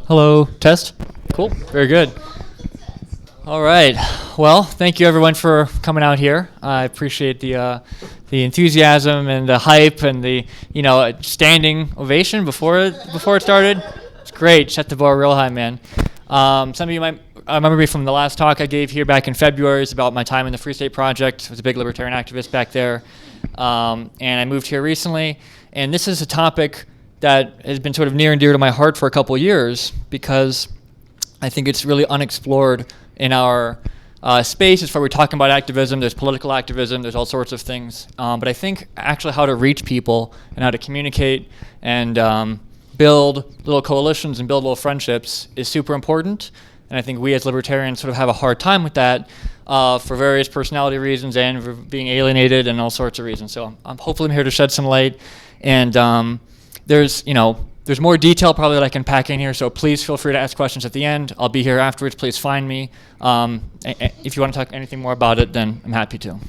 Hello. Test? Cool. Very good. All right. Well, thank you everyone for coming out here. I appreciate the enthusiasm and the hype and the standing ovation before it started. It's great. Set the bar real high, man. Some of you might remember me from the last talk I gave here back in February. It's about my time in the Free State Project. I was a big libertarian activist back there, and I moved here recently. And this is a topic that has been sort of near and dear to my heart for a couple years because I think it's really unexplored in our space as far as we're talking about activism. There's political activism, there's all sorts of things. But I think actually how to reach people and how to communicate and build little coalitions and build little friendships is super important. And I think we as libertarians sort of have a hard time with that for various personality reasons and for being alienated and all sorts of reasons. So hopefully I'm here to shed some light. And there's more detail probably that I can pack in here, so please feel free to ask questions at the end. I'll be here afterwards. Please find me. If you want to talk anything more about it, then I'm happy to.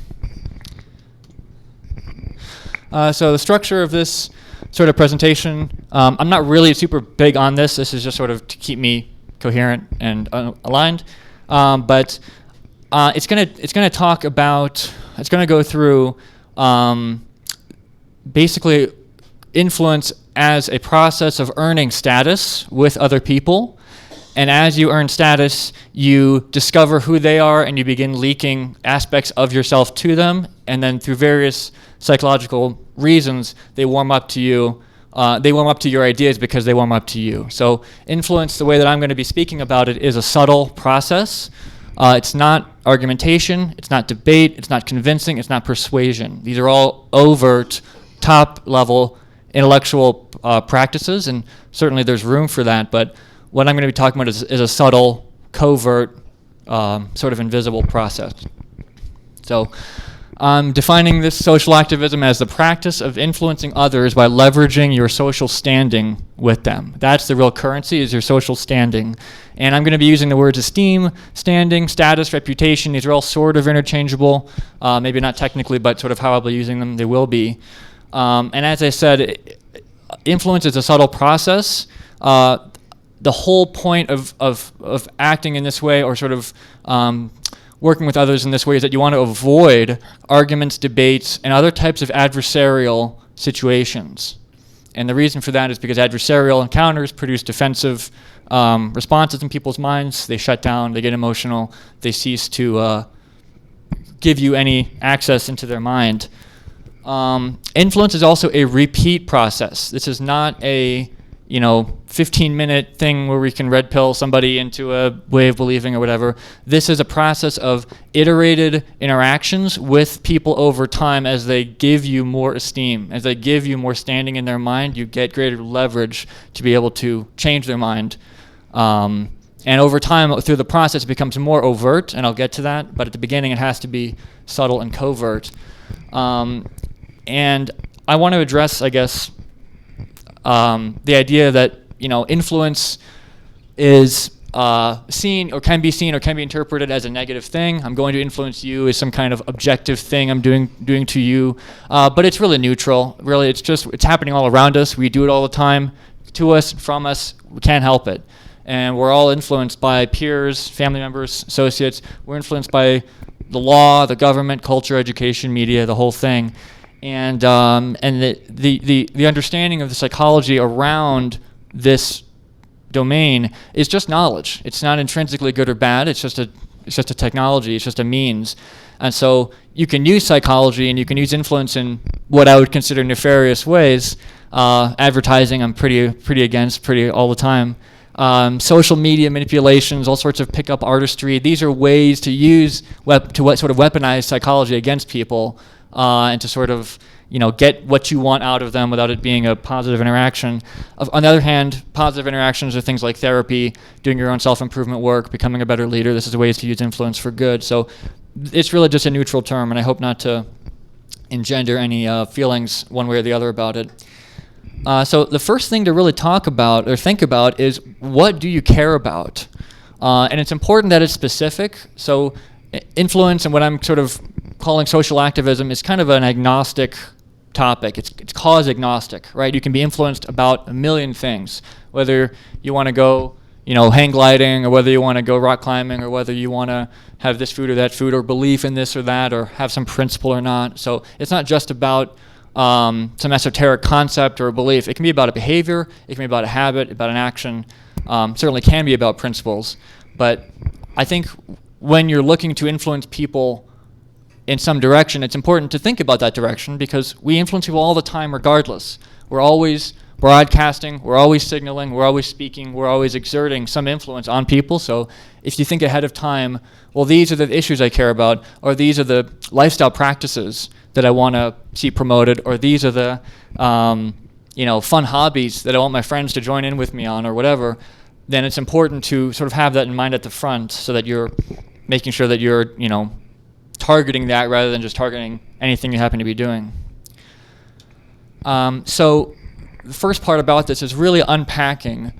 So the structure of this sort of presentation, I'm not really super big on this. This is just sort of to keep me coherent and aligned. But it's gonna talk about, it's gonna go through basically influence as a process of earning status with other people. And as you earn status, you discover who they are and you begin leaking aspects of yourself to them. And then through various psychological reasons, they warm up to you. They warm up to your ideas because they warm up to you. So influence, the way that I'm going to be speaking about it, is a subtle process. It's not argumentation, it's not debate, it's not convincing, it's not persuasion. These are all overt, top-level intellectual practices, and certainly there's room for that, but what I'm going to be talking about is a subtle, covert, sort of invisible process. So I'm defining this social activism as the practice of influencing others by leveraging your social standing with them. That's the real currency, is your social standing. And I'm going to be using the words esteem, standing, status, reputation. These are all sort of interchangeable, maybe not technically, but sort of how I'll be using them, they will be. And as I said, influence is a subtle process. The whole point of acting in this way, or sort of working with others in this way, is that you want to avoid arguments, debates, and other types of adversarial situations. And the reason for that is because adversarial encounters produce defensive responses in people's minds. They shut down, they get emotional, they cease to give you any access into their mind. Influence is also a repeat process. This is not a 15-minute thing where we can red pill somebody into a way of believing or whatever. This is a process of iterated interactions with people over time. As they give you more esteem, as they give you more standing in their mind, you get greater leverage to be able to change their mind. And over time, through the process, it becomes more overt, and I'll get to that, but at the beginning it has to be subtle and covert. And I want to address, I guess, the idea that influence is seen or can be interpreted as a negative thing. I'm going to influence you as some kind of objective thing I'm doing to you, but it's really neutral. Really, it's happening all around us. We do it all the time, to us, from us. We can't help it, and we're all influenced by peers, family members, associates. We're influenced by the law, the government, culture, education, media, the whole thing. And the understanding of the psychology around this domain is just knowledge. It's not intrinsically good or bad. It's just a technology. It's just a means. And so you can use psychology and you can use influence in what I would consider nefarious ways. Advertising, I'm pretty against all the time. Social media manipulations, all sorts of pickup artistry. These are ways to use sort of weaponize psychology against people. And to sort of, get what you want out of them without it being a positive interaction. On the other hand, positive interactions are things like therapy, doing your own self-improvement work, becoming a better leader. This is ways to use influence for good. So it's really just a neutral term, and I hope not to engender any feelings one way or the other about it. So the first thing to really talk about or think about is, what do you care about? And it's important that it's specific. So influence and what I'm sort of calling social activism is kind of an agnostic topic. It's cause agnostic, right? You can be influenced about a million things, whether you want to go hang gliding, or whether you want to go rock climbing, or whether you want to have this food or that food, or belief in this or that, or have some principle or not. So it's not just about some esoteric concept or a belief. It can be about a behavior, it can be about a habit, about an action, certainly can be about principles. But I think when you're looking to influence people in some direction, it's important to think about that direction, because we influence people all the time regardless. We're always broadcasting, we're always signaling, we're always speaking, we're always exerting some influence on people. So if you think ahead of time, well, these are the issues I care about, or these are the lifestyle practices that I want to see promoted, or these are the fun hobbies that I want my friends to join in with me on, or whatever, then it's important to sort of have that in mind at the front, so that you're making sure that you're targeting that rather than just targeting anything you happen to be doing. So the first part about this is really unpacking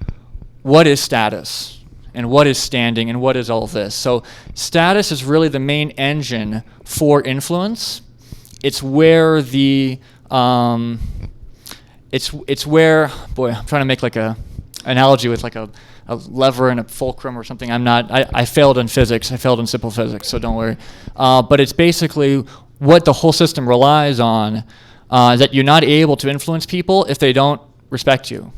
what is status and what is standing and what is all this. So status is really the main engine for influence. It's where the it's where, boy, I'm trying to make like a analogy with like a lever and a fulcrum or something. I failed in physics. I failed in simple physics, so don't worry. But it's basically what the whole system relies on, that you're not able to influence people if they don't respect you.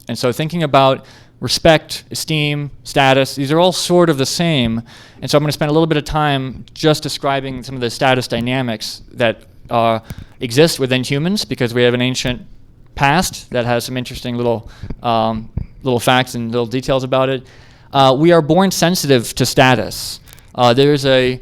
And so thinking about respect, esteem, status, these are all sort of the same. And so I'm going to spend a little bit of time just describing some of the status dynamics that exist within humans, because we have an ancient past that has some interesting little facts and little details about it. We are born sensitive to status. There's a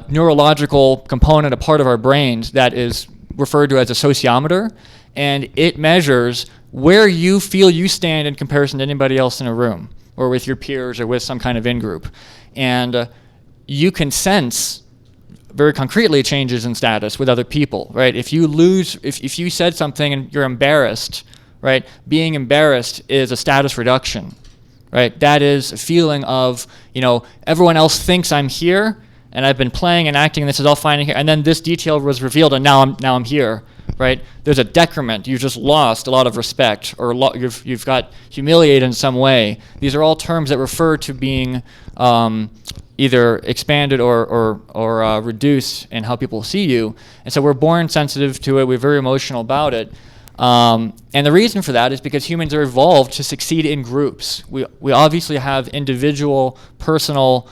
neurological component, a part of our brains that is referred to as a sociometer, and it measures where you feel you stand in comparison to anybody else in a room, or with your peers, or with some kind of in-group. And you can sense very concretely changes in status with other people, right? If you said something and you're embarrassed, right? Being embarrassed is a status reduction, right? That is a feeling of, everyone else thinks I'm here, and I've been playing and acting, and this is all fine here, and then this detail was revealed, and now I'm here, right? There's a decrement. You've just lost a lot of respect, or you've got humiliated in some way. These are all terms that refer to being either expanded or reduced in how people see you. And so we're born sensitive to it. We're very emotional about it. And the reason for that is because humans are evolved to succeed in groups. We obviously have individual, personal.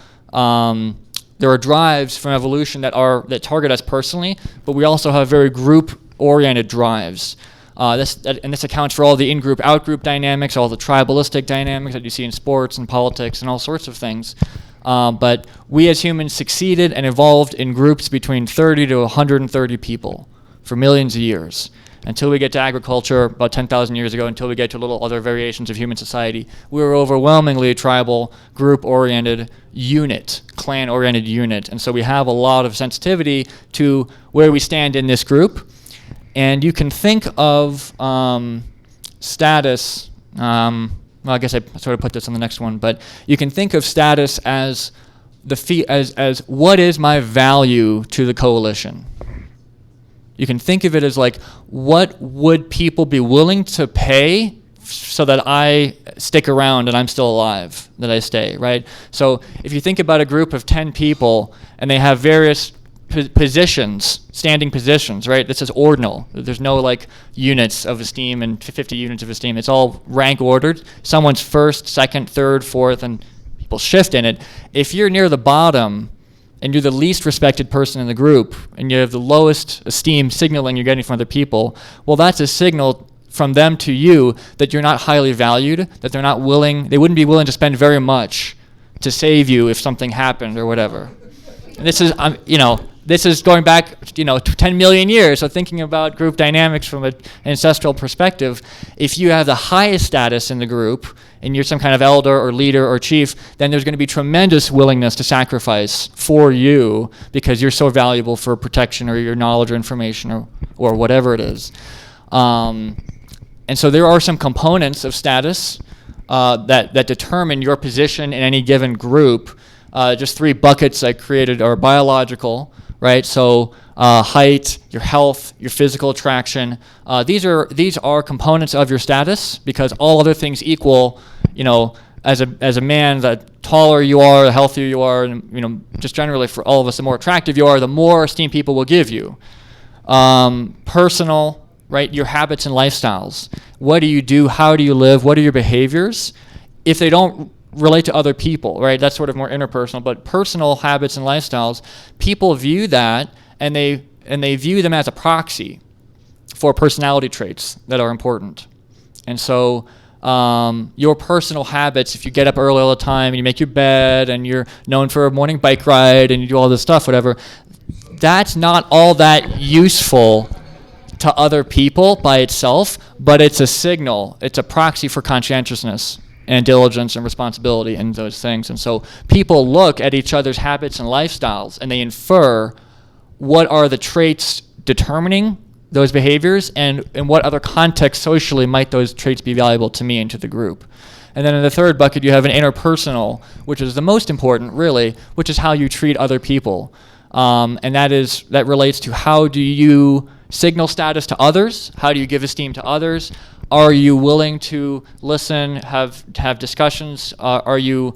There are drives from evolution that target us personally, but we also have very group-oriented drives. This accounts for all the in-group, out-group dynamics, all the tribalistic dynamics that you see in sports and politics and all sorts of things. But we as humans succeeded and evolved in groups between 30 to 130 people for millions of years, until we get to agriculture about 10,000 years ago, until we get to little other variations of human society. We were overwhelmingly a tribal, group-oriented unit, clan-oriented unit. And so we have a lot of sensitivity to where we stand in this group. And you can think of status, well, I guess I sort of put this on the next one, but you can think of status as as what is my value to the coalition? You can think of it as like, what would people be willing to pay so that I stick around and I'm still alive, that I stay, right? So if you think about a group of 10 people and they have various positions, standing positions, right? This is ordinal. There's no like units of esteem and 50 units of esteem. It's all rank ordered. Someone's first, second, third, fourth, and people shift in it. If you're near the bottom and you're the least respected person in the group and you have the lowest esteem signaling you're getting from other people, well, that's a signal from them to you that you're not highly valued, that they wouldn't be willing to spend very much to save you if something happened or whatever. And this is, this is going back, to 10 million years. So thinking about group dynamics from an ancestral perspective, if you have the highest status in the group and you're some kind of elder or leader or chief, then there's going to be tremendous willingness to sacrifice for you because you're so valuable for protection or your knowledge or information or whatever it is. And so there are some components of status that determine your position in any given group. Just 3 buckets I created are biological, right? So height, your health, your physical attraction. These are components of your status because all other things equal, as a man, the taller you are, the healthier you are, and just generally for all of us, the more attractive you are, the more esteem people will give you. Personal, right? Your habits and lifestyles. What do you do? How do you live? What are your behaviors? If they don't relate to other people, right? That's sort of more interpersonal, but personal habits and lifestyles, people view that and they view them as a proxy for personality traits that are important. And so your personal habits, if you get up early all the time and you make your bed and you're known for a morning bike ride and you do all this stuff, whatever, that's not all that useful to other people by itself, but it's a signal, it's a proxy for conscientiousness and diligence and responsibility and those things. And so people look at each other's habits and lifestyles and they infer what are the traits determining those behaviors and in what other context socially might those traits be valuable to me and to the group. And then in the third bucket, you have an interpersonal, which is the most important, really, which is how you treat other people. And that relates to how do you signal status to others? How do you give esteem to others? Are you willing to listen, have discussions? Are you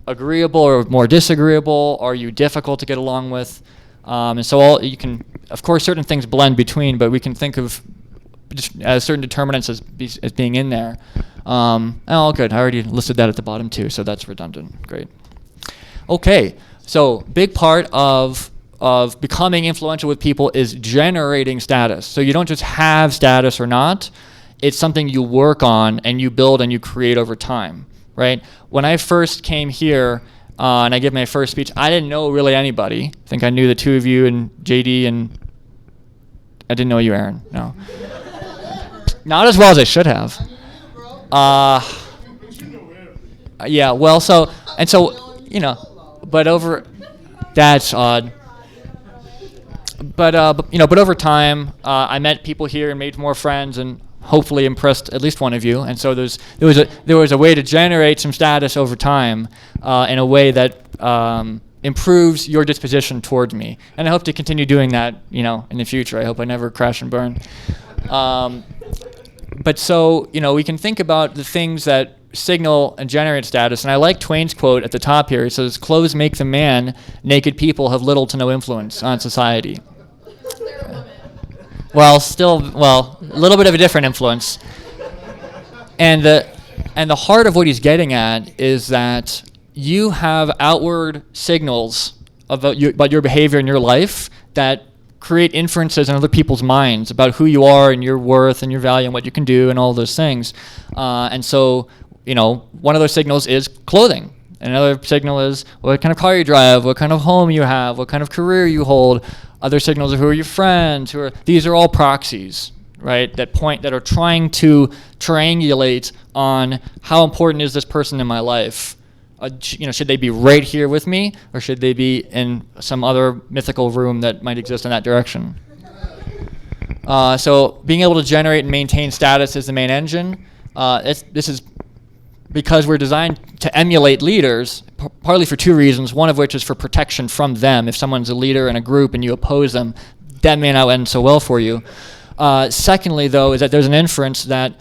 agreeable or more disagreeable? Are you difficult to get along with? And so you can, of course, certain things blend between, but we can think of certain determinants as being in there. Oh, good. I already listed that at the bottom too, so that's redundant. Great. Okay, so big part of becoming influential with people is generating status. So you don't just have status or not. It's something you work on and you build and you create over time, right? When I first came here, and I gave my first speech, I didn't know really anybody. I think I knew the two of you and JD, and I didn't know you, Aaron. No. Not as well as I should have. Yeah, well, but that's odd. But over time, I met people here and made more friends and hopefully impressed at least one of you. And so there was a way to generate some status over time in a way that improves your disposition towards me. And I hope to continue doing that, in the future. I hope I never crash and burn. But so, we can think about the things that signal and generate status. And I like Twain's quote at the top here. It says, "Clothes make the man, naked people have little to no influence on society." Well, a little bit of a different influence. And the heart of what he's getting at is that you have outward signals about your behavior in your life that create inferences in other people's minds about who you are and your worth and your value and what you can do and all those things. And so, one of those signals is clothing. Another signal is what kind of car you drive, what kind of home you have, what kind of career you hold. Other signals are who are your friends, these are all proxies, right, that are trying to triangulate on how important is this person in my life. Should they be right here with me, or should they be in some other mythical room that might exist in that direction? So being able to generate and maintain status is the main engine. This is because we're designed to emulate leaders, partly for two reasons, one of which is for protection from them. If someone's a leader in a group and you oppose them, that may not end so well for you. Secondly, though, is that there's an inference that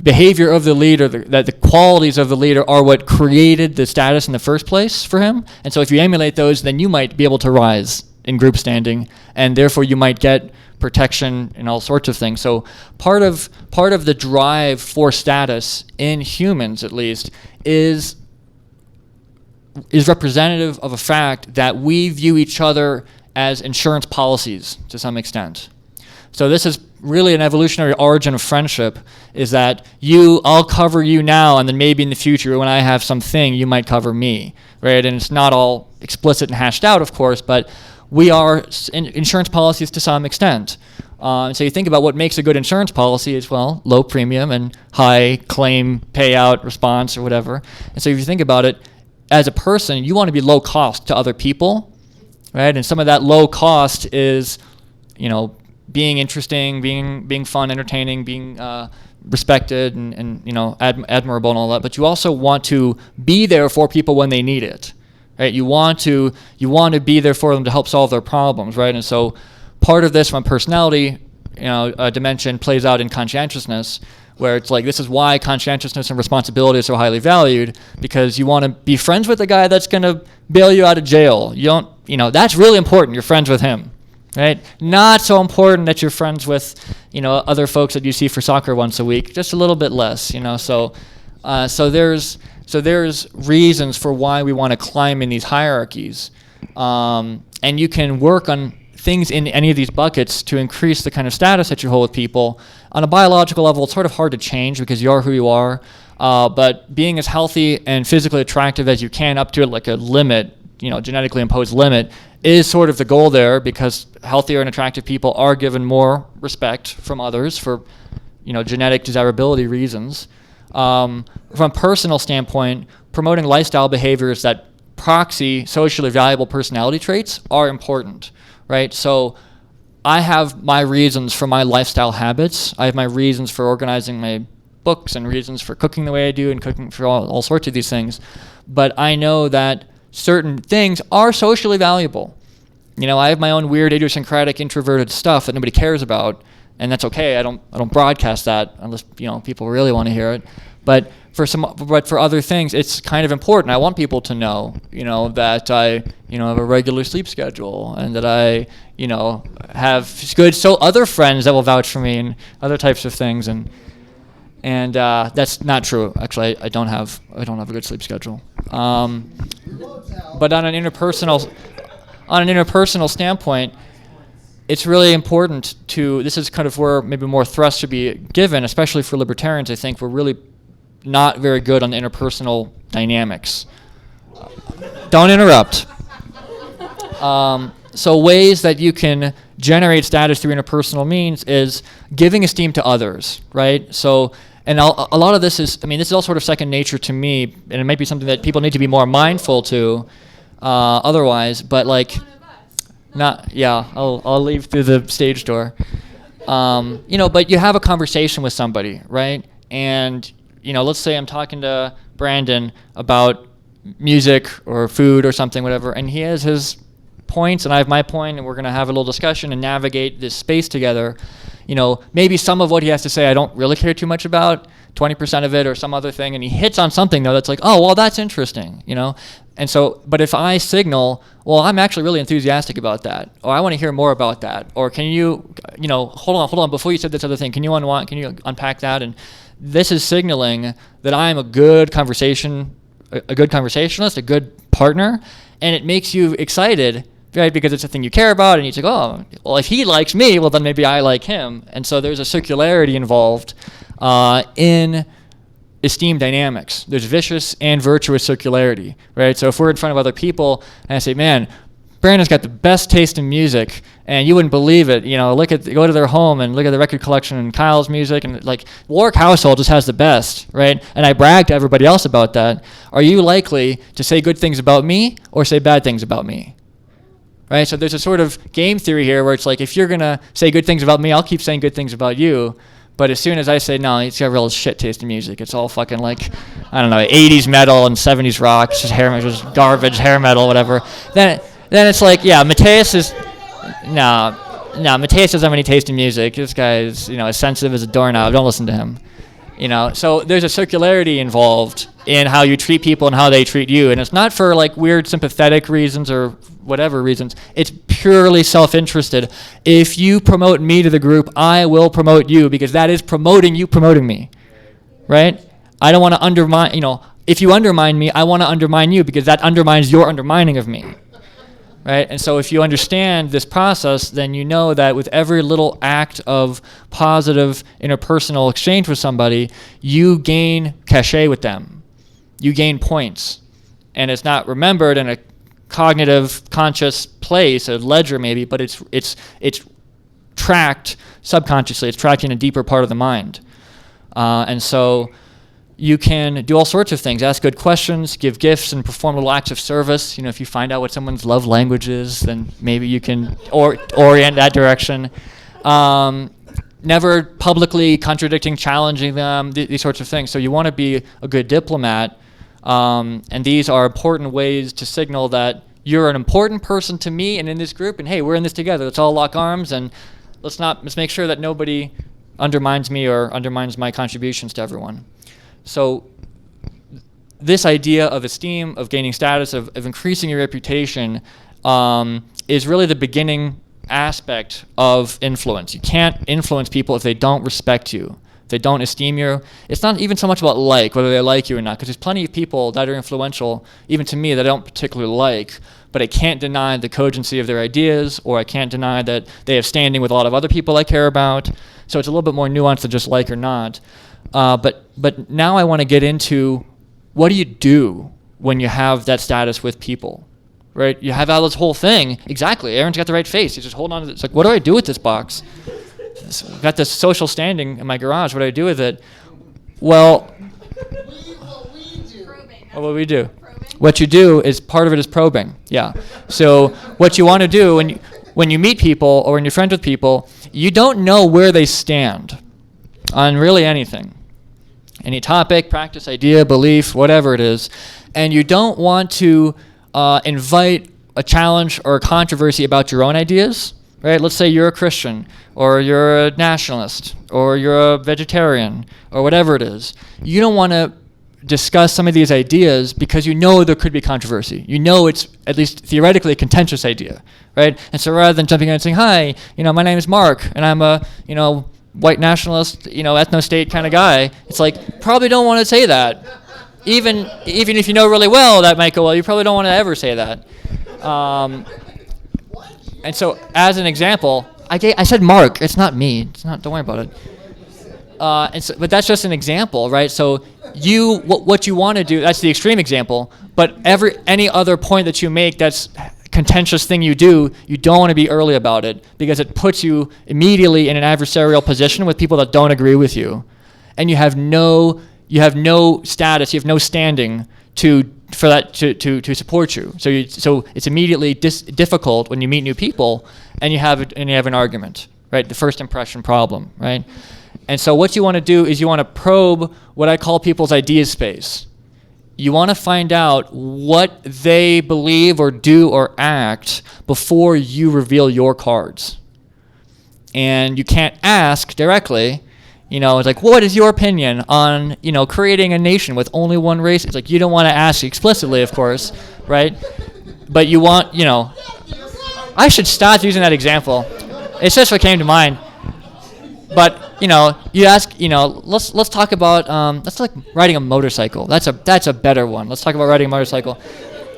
behavior of the leader, that the qualities of the leader are what created the status in the first place for him. And so if you emulate those, then you might be able to rise in group standing, and therefore you might get protection and all sorts of things. So part of the drive for status in humans, at least, is representative of a fact that we view each other as insurance policies to some extent. So this is really an evolutionary origin of friendship, is that I'll cover you now, and then maybe in the future when I have something, you might cover me, right? And it's not all explicit and hashed out, of course, but we are insurance policies to some extent. So you think about what makes a good insurance policy is, low premium and high claim payout response or whatever. And so if you think about it, as a person, you want to be low cost to other people, right? And some of that low cost is, being interesting, being fun, entertaining, being respected and admirable and all that. But you also want to be there for people when they need it. Right? You want to be there for them to help solve their problems, right? And so part of this from a personality, dimension plays out in conscientiousness, where it's like, this is why conscientiousness and responsibility is so highly valued, because you want to be friends with the guy that's going to bail you out of jail. You don't, that's really important. You're friends with him, right? Not so important that you're friends with, other folks that you see for soccer once a week. Just a little bit less, So there's reasons for why we want to climb in these hierarchies, and you can work on things in any of these buckets to increase the kind of status that you hold with people. On a biological level, it's sort of hard to change because you are who you are, but being as healthy and physically attractive as you can up to like a limit, genetically imposed limit, is sort of the goal there, because healthier and attractive people are given more respect from others for, genetic desirability reasons. From a personal standpoint, promoting lifestyle behaviors that proxy socially valuable personality traits are important, right? So I have my reasons for my lifestyle habits. I have my reasons for organizing my books and reasons for cooking the way I do and cooking for all sorts of these things. But I know that certain things are socially valuable. I have my own weird, idiosyncratic, introverted stuff that nobody cares about, and that's okay. I don't broadcast that unless people really want to hear it. But for other things, it's kind of important. I want people to know, that I, have a regular sleep schedule, and that I, have good other friends that will vouch for me, and other types of things, and that's not true. Actually, I don't have a good sleep schedule. But on an interpersonal standpoint, it's really important to. This is kind of where maybe more thrust should be given, especially for libertarians. I think we're really not very good on the interpersonal dynamics. Don't interrupt. So ways that you can generate status through interpersonal means is giving esteem to others, right? So, and a lot of this is, this is all sort of second nature to me, and it might be something that people need to be more mindful to otherwise, but like, I'll leave through the stage door. But you have a conversation with somebody, right? And let's say I'm talking to Brandon about music or food or something, whatever, and he has his points and I have my point, and we're going to have a little discussion and navigate this space together. Maybe some of what he has to say I don't really care too much about, 20% of it or some other thing, and he hits on something, though, that's like, oh, well, that's interesting, And so, but if I signal, well, I'm actually really enthusiastic about that, or I want to hear more about that, or can you, hold on, before you said this other thing, can you unpack that? And this is signaling that I'm a good conversationalist, a good partner, and it makes you excited, right? Because it's a thing you care about, and you think, oh, well, if he likes me, well, then maybe I like him. And so there's a circularity involved in esteem dynamics. There's vicious and virtuous circularity, right? So if we're in front of other people, and I say, man, Brandon's got the best taste in music, and you wouldn't believe it. Go to their home and look at the record collection and Kyle's music, and like Warwick household just has the best, right? And I brag to everybody else about that. Are you likely to say good things about me or say bad things about me? Right? So there's a sort of game theory here where it's like, if you're gonna say good things about me, I'll keep saying good things about you. But as soon as I say, no, he's got real shit taste in music, it's all fucking like, I don't know, 80s metal and 70s rock, it's just garbage, hair metal, whatever. Then it's like, yeah, Mattheus doesn't have any taste in music. This guy is, as sensitive as a doorknob. Don't listen to him. So there's a circularity involved in how you treat people and how they treat you. And it's not for like weird sympathetic reasons or whatever reasons. It's purely self-interested. If you promote me to the group, I will promote you, because that is promoting you promoting me, right? I don't want to undermine, if you undermine me, I want to undermine you, because that undermines your undermining of me. Right? And so if you understand this process, then you know that with every little act of positive interpersonal exchange with somebody, you gain cachet with them. You gain points. And it's not remembered in a cognitive, conscious place, a ledger maybe, but it's tracked subconsciously. It's tracked in a deeper part of the mind. And so you can do all sorts of things, ask good questions, give gifts, and perform little acts of service. If you find out what someone's love language is, then maybe you can orient that direction. Never publicly contradicting, challenging them, these sorts of things. So you want to be a good diplomat, and these are important ways to signal that you're an important person to me and in this group, and hey, we're in this together. Let's all lock arms, and let's make sure that nobody undermines me or undermines my contributions to everyone. So this idea of esteem, of gaining status, of increasing your reputation is really the beginning aspect of influence. You can't influence people if they don't respect you, if they don't esteem you. It's not even so much about whether they like you or not, because there's plenty of people that are influential, even to me, that I don't particularly like, but I can't deny the cogency of their ideas, or I can't deny that they have standing with a lot of other people I care about. So it's a little bit more nuanced than just like or not. But now I want to get into, what do you do when you have that status with people? Right? You have all this whole thing. Exactly. Aaron's got the right face. He's just holding on to it. It's like, what do I do with this box? I've got this social standing in my garage. What do I do with it? Well, what we do? What you do is, part of it is probing. Yeah. So what you want to do when you meet people or when you're friends with people, you don't know where they stand on really anything. Any topic, practice, idea, belief, whatever it is. And you don't want to invite a challenge or a controversy about your own ideas, right? Let's say you're a Christian, or you're a nationalist, or you're a vegetarian, or whatever it is. You don't want to discuss some of these ideas because you know there could be controversy. You know it's, at least theoretically, a contentious idea, right? And so rather than jumping in and saying, hi, my name is Mark, and I'm a, white nationalist, ethno-state kind of guy, it's like, probably don't want to say that. Even if you know really well, that might go well. You probably don't want to ever say that. And so, as an example, I said Mark. It's not me. It's not. Don't worry about it. But that's just an example, right? So what you want to do. That's the extreme example. But any other point that you make that's contentious thing you do, you don't want to be early about it, because it puts you immediately in an adversarial position with people that don't agree with you, and you have no status, you have no standing to support you. So it's immediately difficult when you meet new people and you have an argument, right? The first impression problem, right? And so what you want to do is you want to probe what I call people's idea space. You want to find out what they believe or do or act before you reveal your cards. And you can't ask directly, it's like, what is your opinion on, creating a nation with only one race? It's like, you don't want to ask explicitly, of course, right? But you want, I should stop using that example. It's just what came to mind. But, you ask, let's talk about, that's like riding a motorcycle. That's a better one. Let's talk about riding a motorcycle,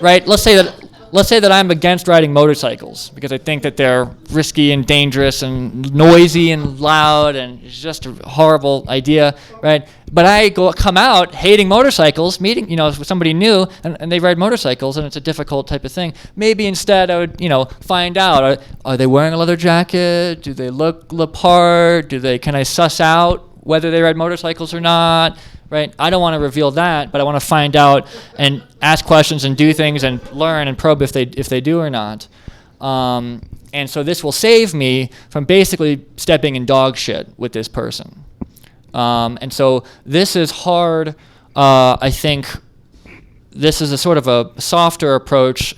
right? Let's say that I'm against riding motorcycles because I think that they're risky and dangerous and noisy and loud, and it's just a horrible idea, right? But I come out hating motorcycles, meeting, with somebody new, and they ride motorcycles, and it's a difficult type of thing. Maybe instead I would, find out, are they wearing a leather jacket? Do they look the part? Can I suss out whether they ride motorcycles or not? Right? I don't want to reveal that, but I want to find out and ask questions and do things and learn and probe if they do or not. And so this will save me from basically stepping in dog shit with this person. And so this is hard. I think this is a sort of a softer approach.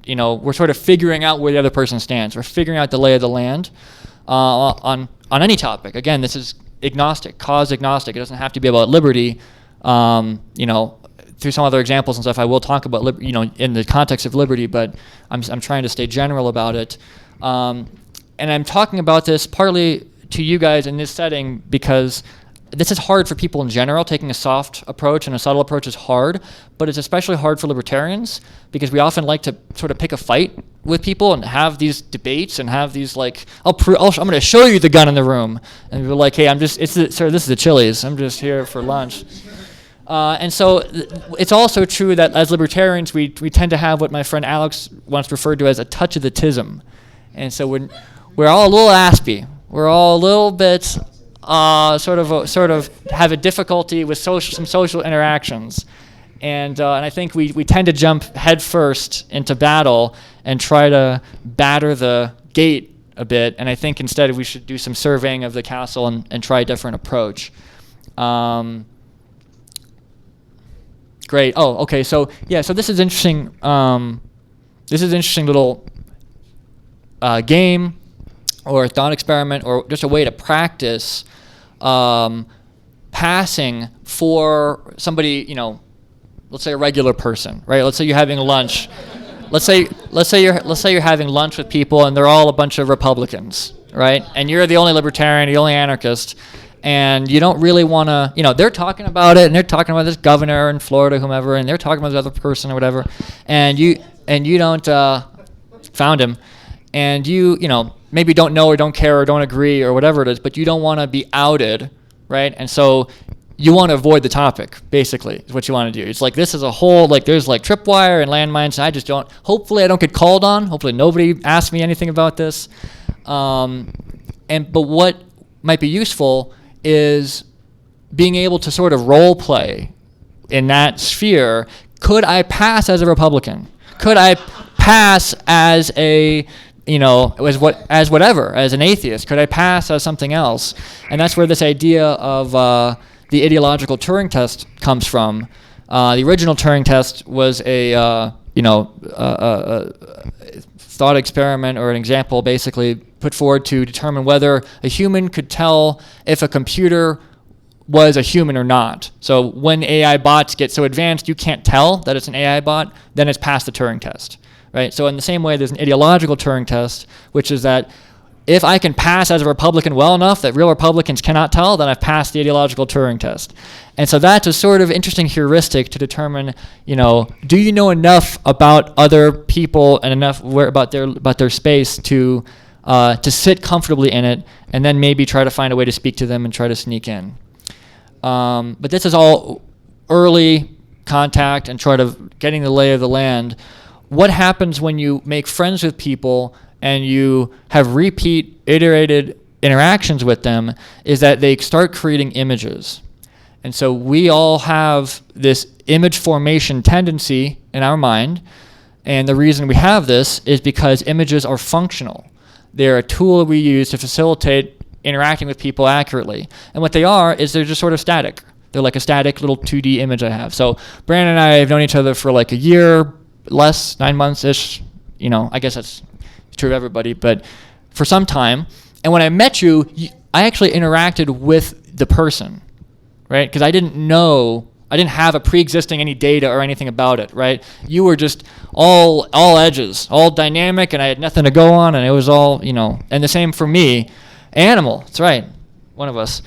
We're sort of figuring out where the other person stands. We're figuring out the lay of the land on any topic. Again, this is agnostic, cause agnostic. It doesn't have to be about liberty. Through some other examples and stuff, I will talk about in the context of liberty, but I'm trying to stay general about it. And I'm talking about this partly to you guys in this setting because this is hard for people in general. Taking a soft approach and a subtle approach is hard, but it's especially hard for libertarians because we often like to sort of pick a fight with people and have these debates and have these like, I'm going to show you the gun in the room, and we're like, hey, this is the Chili's. I'm just here for lunch. And so it's also true that as libertarians, we tend to have what my friend Alex once referred to as a touch of the tism, and so we're all a little aspy. We're all a little bit sort of have a difficulty with some social interactions. And I think we tend to jump headfirst into battle and try to batter the gate a bit. And I think instead we should do some surveying of the castle and try a different approach. Great. Oh, okay. So this is interesting. This is an interesting little game or a thought experiment or just a way to practice passing for somebody, let's say a regular person, right? Let's say you're having lunch. Let's say you're having lunch with people and they're all a bunch of Republicans, right? And you're the only libertarian, the only anarchist, and you don't really want to, they're talking about it and they're talking about this governor in Florida, whomever, and they're talking about this other person or whatever, and you don't found him, and you maybe don't know or don't care or don't agree or whatever it is, but you don't want to be outed, right? And so you want to avoid the topic, basically, is what you want to do. It's like, this is a whole, there's tripwire and landmines, and hopefully I don't get called on. Hopefully nobody asks me anything about this. But what might be useful is being able to sort of role play in that sphere. Could I pass as a Republican? Could I pass as a, as whatever, as an atheist? Could I pass as something else? And that's where this idea of the ideological Turing test comes from. The original Turing test was a thought experiment, or an example basically put forward to determine whether a human could tell if a computer was a human or not. So when AI bots get so advanced you can't tell that it's an AI bot, then it's passed the Turing test, right? So in the same way, there's an ideological Turing test, which is that if I can pass as a Republican well enough that real Republicans cannot tell, then I've passed the ideological Turing test. And so that's a sort of interesting heuristic to determine, do you know enough about other people and enough about their space to sit comfortably in it, and then maybe try to find a way to speak to them and try to sneak in. But this is all early contact and try to getting the lay of the land. What happens when you make friends with people and you have repeat iterated interactions with them is that they start creating images. And so we all have this image formation tendency in our mind, and the reason we have this is because images are functional. They're a tool that we use to facilitate interacting with people accurately. And what they are is they're just sort of static. They're like a static little 2D image I have. So Brandon and I have known each other for a year, less, 9 months-ish. I guess that's true of everybody, but for some time. And when I met you, I actually interacted with the person, right? Because I didn't have a pre-existing any data or anything about it, right? You were just all edges, all dynamic, and I had nothing to go on, and it was all, and the same for me. Animal, that's right, one of us.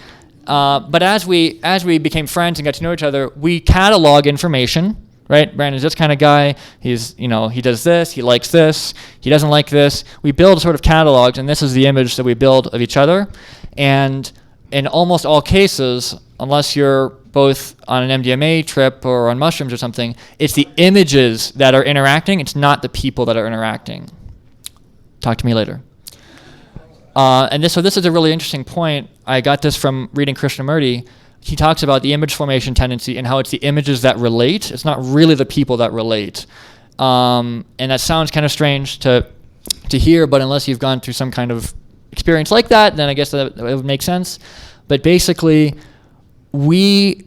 But as we became friends and got to know each other, we catalog information, right? Brandon's this kind of guy. He's, he does this, he likes this, he doesn't like this. We build sort of catalogs, and this is the image that we build of each other. And in almost all cases, unless you're both on an MDMA trip or on mushrooms or something, it's the images that are interacting, it's not the people that are interacting. Talk to me later. So this is a really interesting point. I got this from reading Krishnamurti. He talks about the image formation tendency and how it's the images that relate. It's not really the people that relate. And that sounds kind of strange to hear, but unless you've gone through some kind of experience like that, then I guess that it would make sense. But basically, we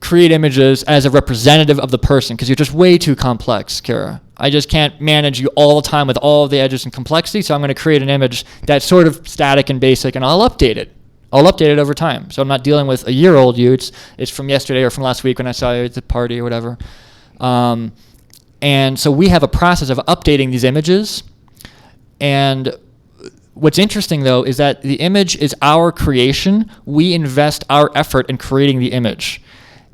create images as a representative of the person, because you're just way too complex, Kara. I just can't manage you all the time with all of the edges and complexity, so I'm going to create an image that's sort of static and basic, and I'll update it. I'll update it over time. So I'm not dealing with a year-old you. It's from yesterday or from last week when I saw you at the party or whatever. And so we have a process of updating these images. And what's interesting, though, is that the image is our creation. We invest our effort in creating the image.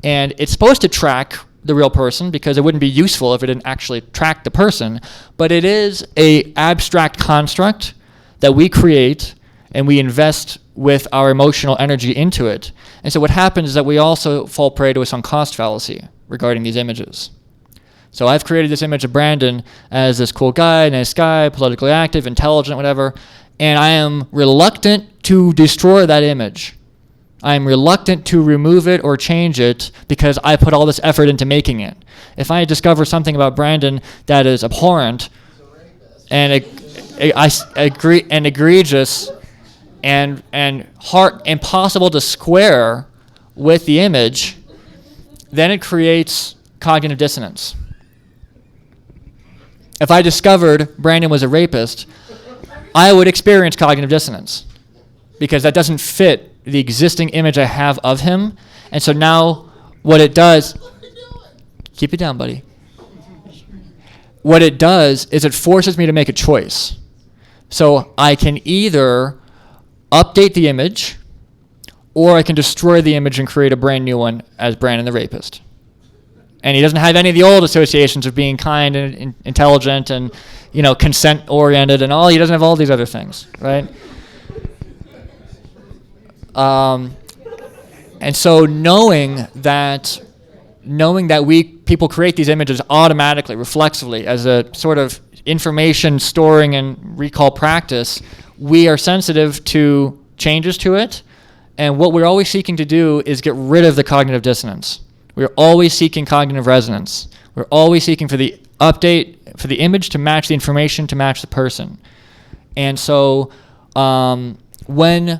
And it's supposed to track the real person, because it wouldn't be useful if it didn't actually track the person. But it is an abstract construct that we create, and we invest with our emotional energy into it. And so what happens is that we also fall prey to a sunk cost fallacy regarding these images. So I've created this image of Brandon as this cool guy, nice guy, politically active, intelligent, whatever, and I am reluctant to destroy that image. I'm reluctant to remove it or change it because I put all this effort into making it. If I discover something about Brandon that is abhorrent and egregious and impossible to square with the image, then it creates cognitive dissonance. If I discovered Brandon was a rapist, I would experience cognitive dissonance. because that doesn't fit the existing image I have of him. And so now what it does, keep it down, buddy. What it does is it forces me to make a choice. So I can either update the image, or I can destroy the image and create a brand new one as Brandon the rapist. And he doesn't have any of the old associations of being kind and intelligent and, consent-oriented and all. He doesn't have all these other things, right? And so knowing that people create these images automatically, reflexively, as a sort of information storing and recall practice, we are sensitive to changes to it. And what we're always seeking to do is get rid of the cognitive dissonance. We're always seeking cognitive resonance. We're always seeking for the update, for the image to match the information, to match the person. And so when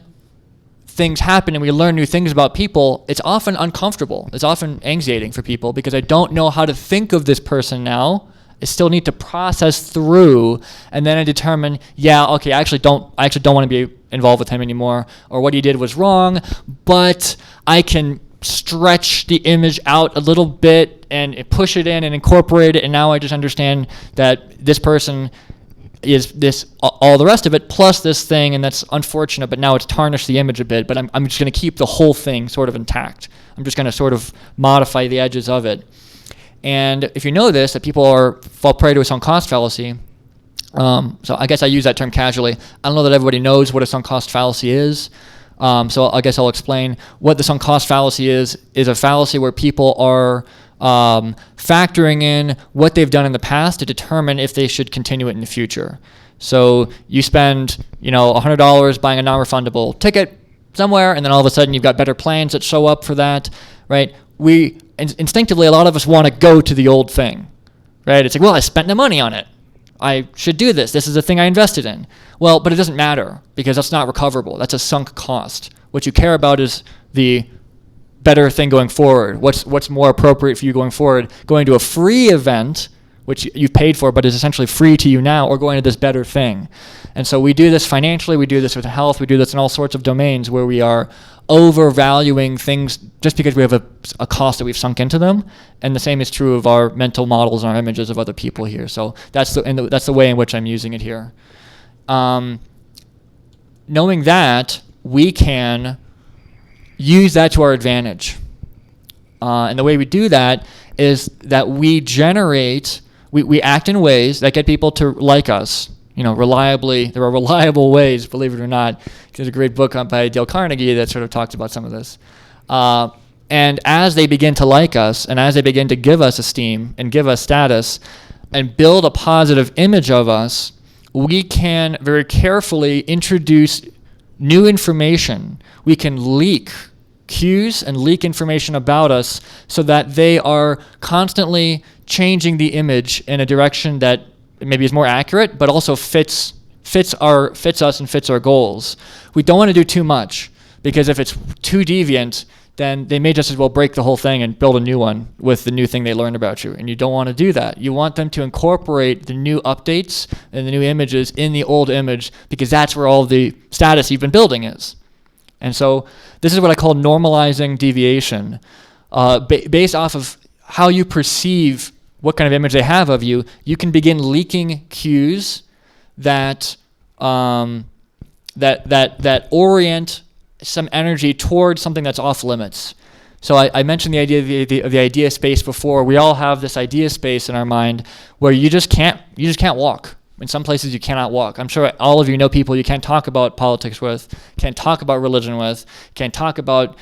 things happen and we learn new things about people, it's often uncomfortable. It's often anxiating for people because I don't know how to think of this person now. I still need to process through, and then I determine, I actually don't want to be involved with him anymore, or what he did was wrong, but I can stretch the image out a little bit and push it in and incorporate it, and now I just understand that this person is this, all the rest of it, plus this thing, and that's unfortunate, but now it's tarnished the image a bit, but I'm just going to keep the whole thing sort of intact. I'm just going to sort of modify the edges of it. And if you know this, that people fall prey to a sunk cost fallacy, so I guess I use that term casually. I don't know that everybody knows what a sunk cost fallacy is, so I guess I'll explain. What the sunk cost fallacy is a fallacy where people are factoring in what they've done in the past to determine if they should continue it in the future. So you spend, $100 buying a non-refundable ticket somewhere, and then all of a sudden you've got better plans that show up for that, right? Instinctively, a lot of us want to go to the old thing, right? It's like, well, I spent the money on it. I should do this. This is the thing I invested in. Well, but it doesn't matter because that's not recoverable. That's a sunk cost. What you care about is the better thing going forward. What's more appropriate for you going forward? Going to a free event, which you've paid for but is essentially free to you now, or going to this better thing. And so we do this financially, we do this with health, we do this in all sorts of domains where we are overvaluing things just because we have a cost that we've sunk into them. And the same is true of our mental models and our images of other people here. So that's the way in which I'm using it here. Knowing that, we can use that to our advantage. And the way we do that is that we act in ways that get people to like us. Reliably. There are reliable ways, believe it or not. There's a great book by Dale Carnegie that sort of talks about some of this. And as they begin to like us, and as they begin to give us esteem and give us status, and build a positive image of us, we can very carefully introduce new information. We can leak cues and leak information about us so that they are constantly changing the image in a direction that maybe is more accurate, but also fits us and fits our goals. We don't want to do too much, because if it's too deviant, then they may just as well break the whole thing and build a new one with the new thing they learned about you. And you don't want to do that. You want them to incorporate the new updates and the new images in the old image, because that's where all the status you've been building is. And so this is what I call normalizing deviation. Based off of how you perceive what kind of image they have of you, you can begin leaking cues that orient some energy towards something that's off limits. So I mentioned the idea of the idea space before. We all have this idea space in our mind where you just can't walk. In some places you cannot walk. I'm sure all of you know people you can't talk about politics with, can't talk about religion with, can't talk about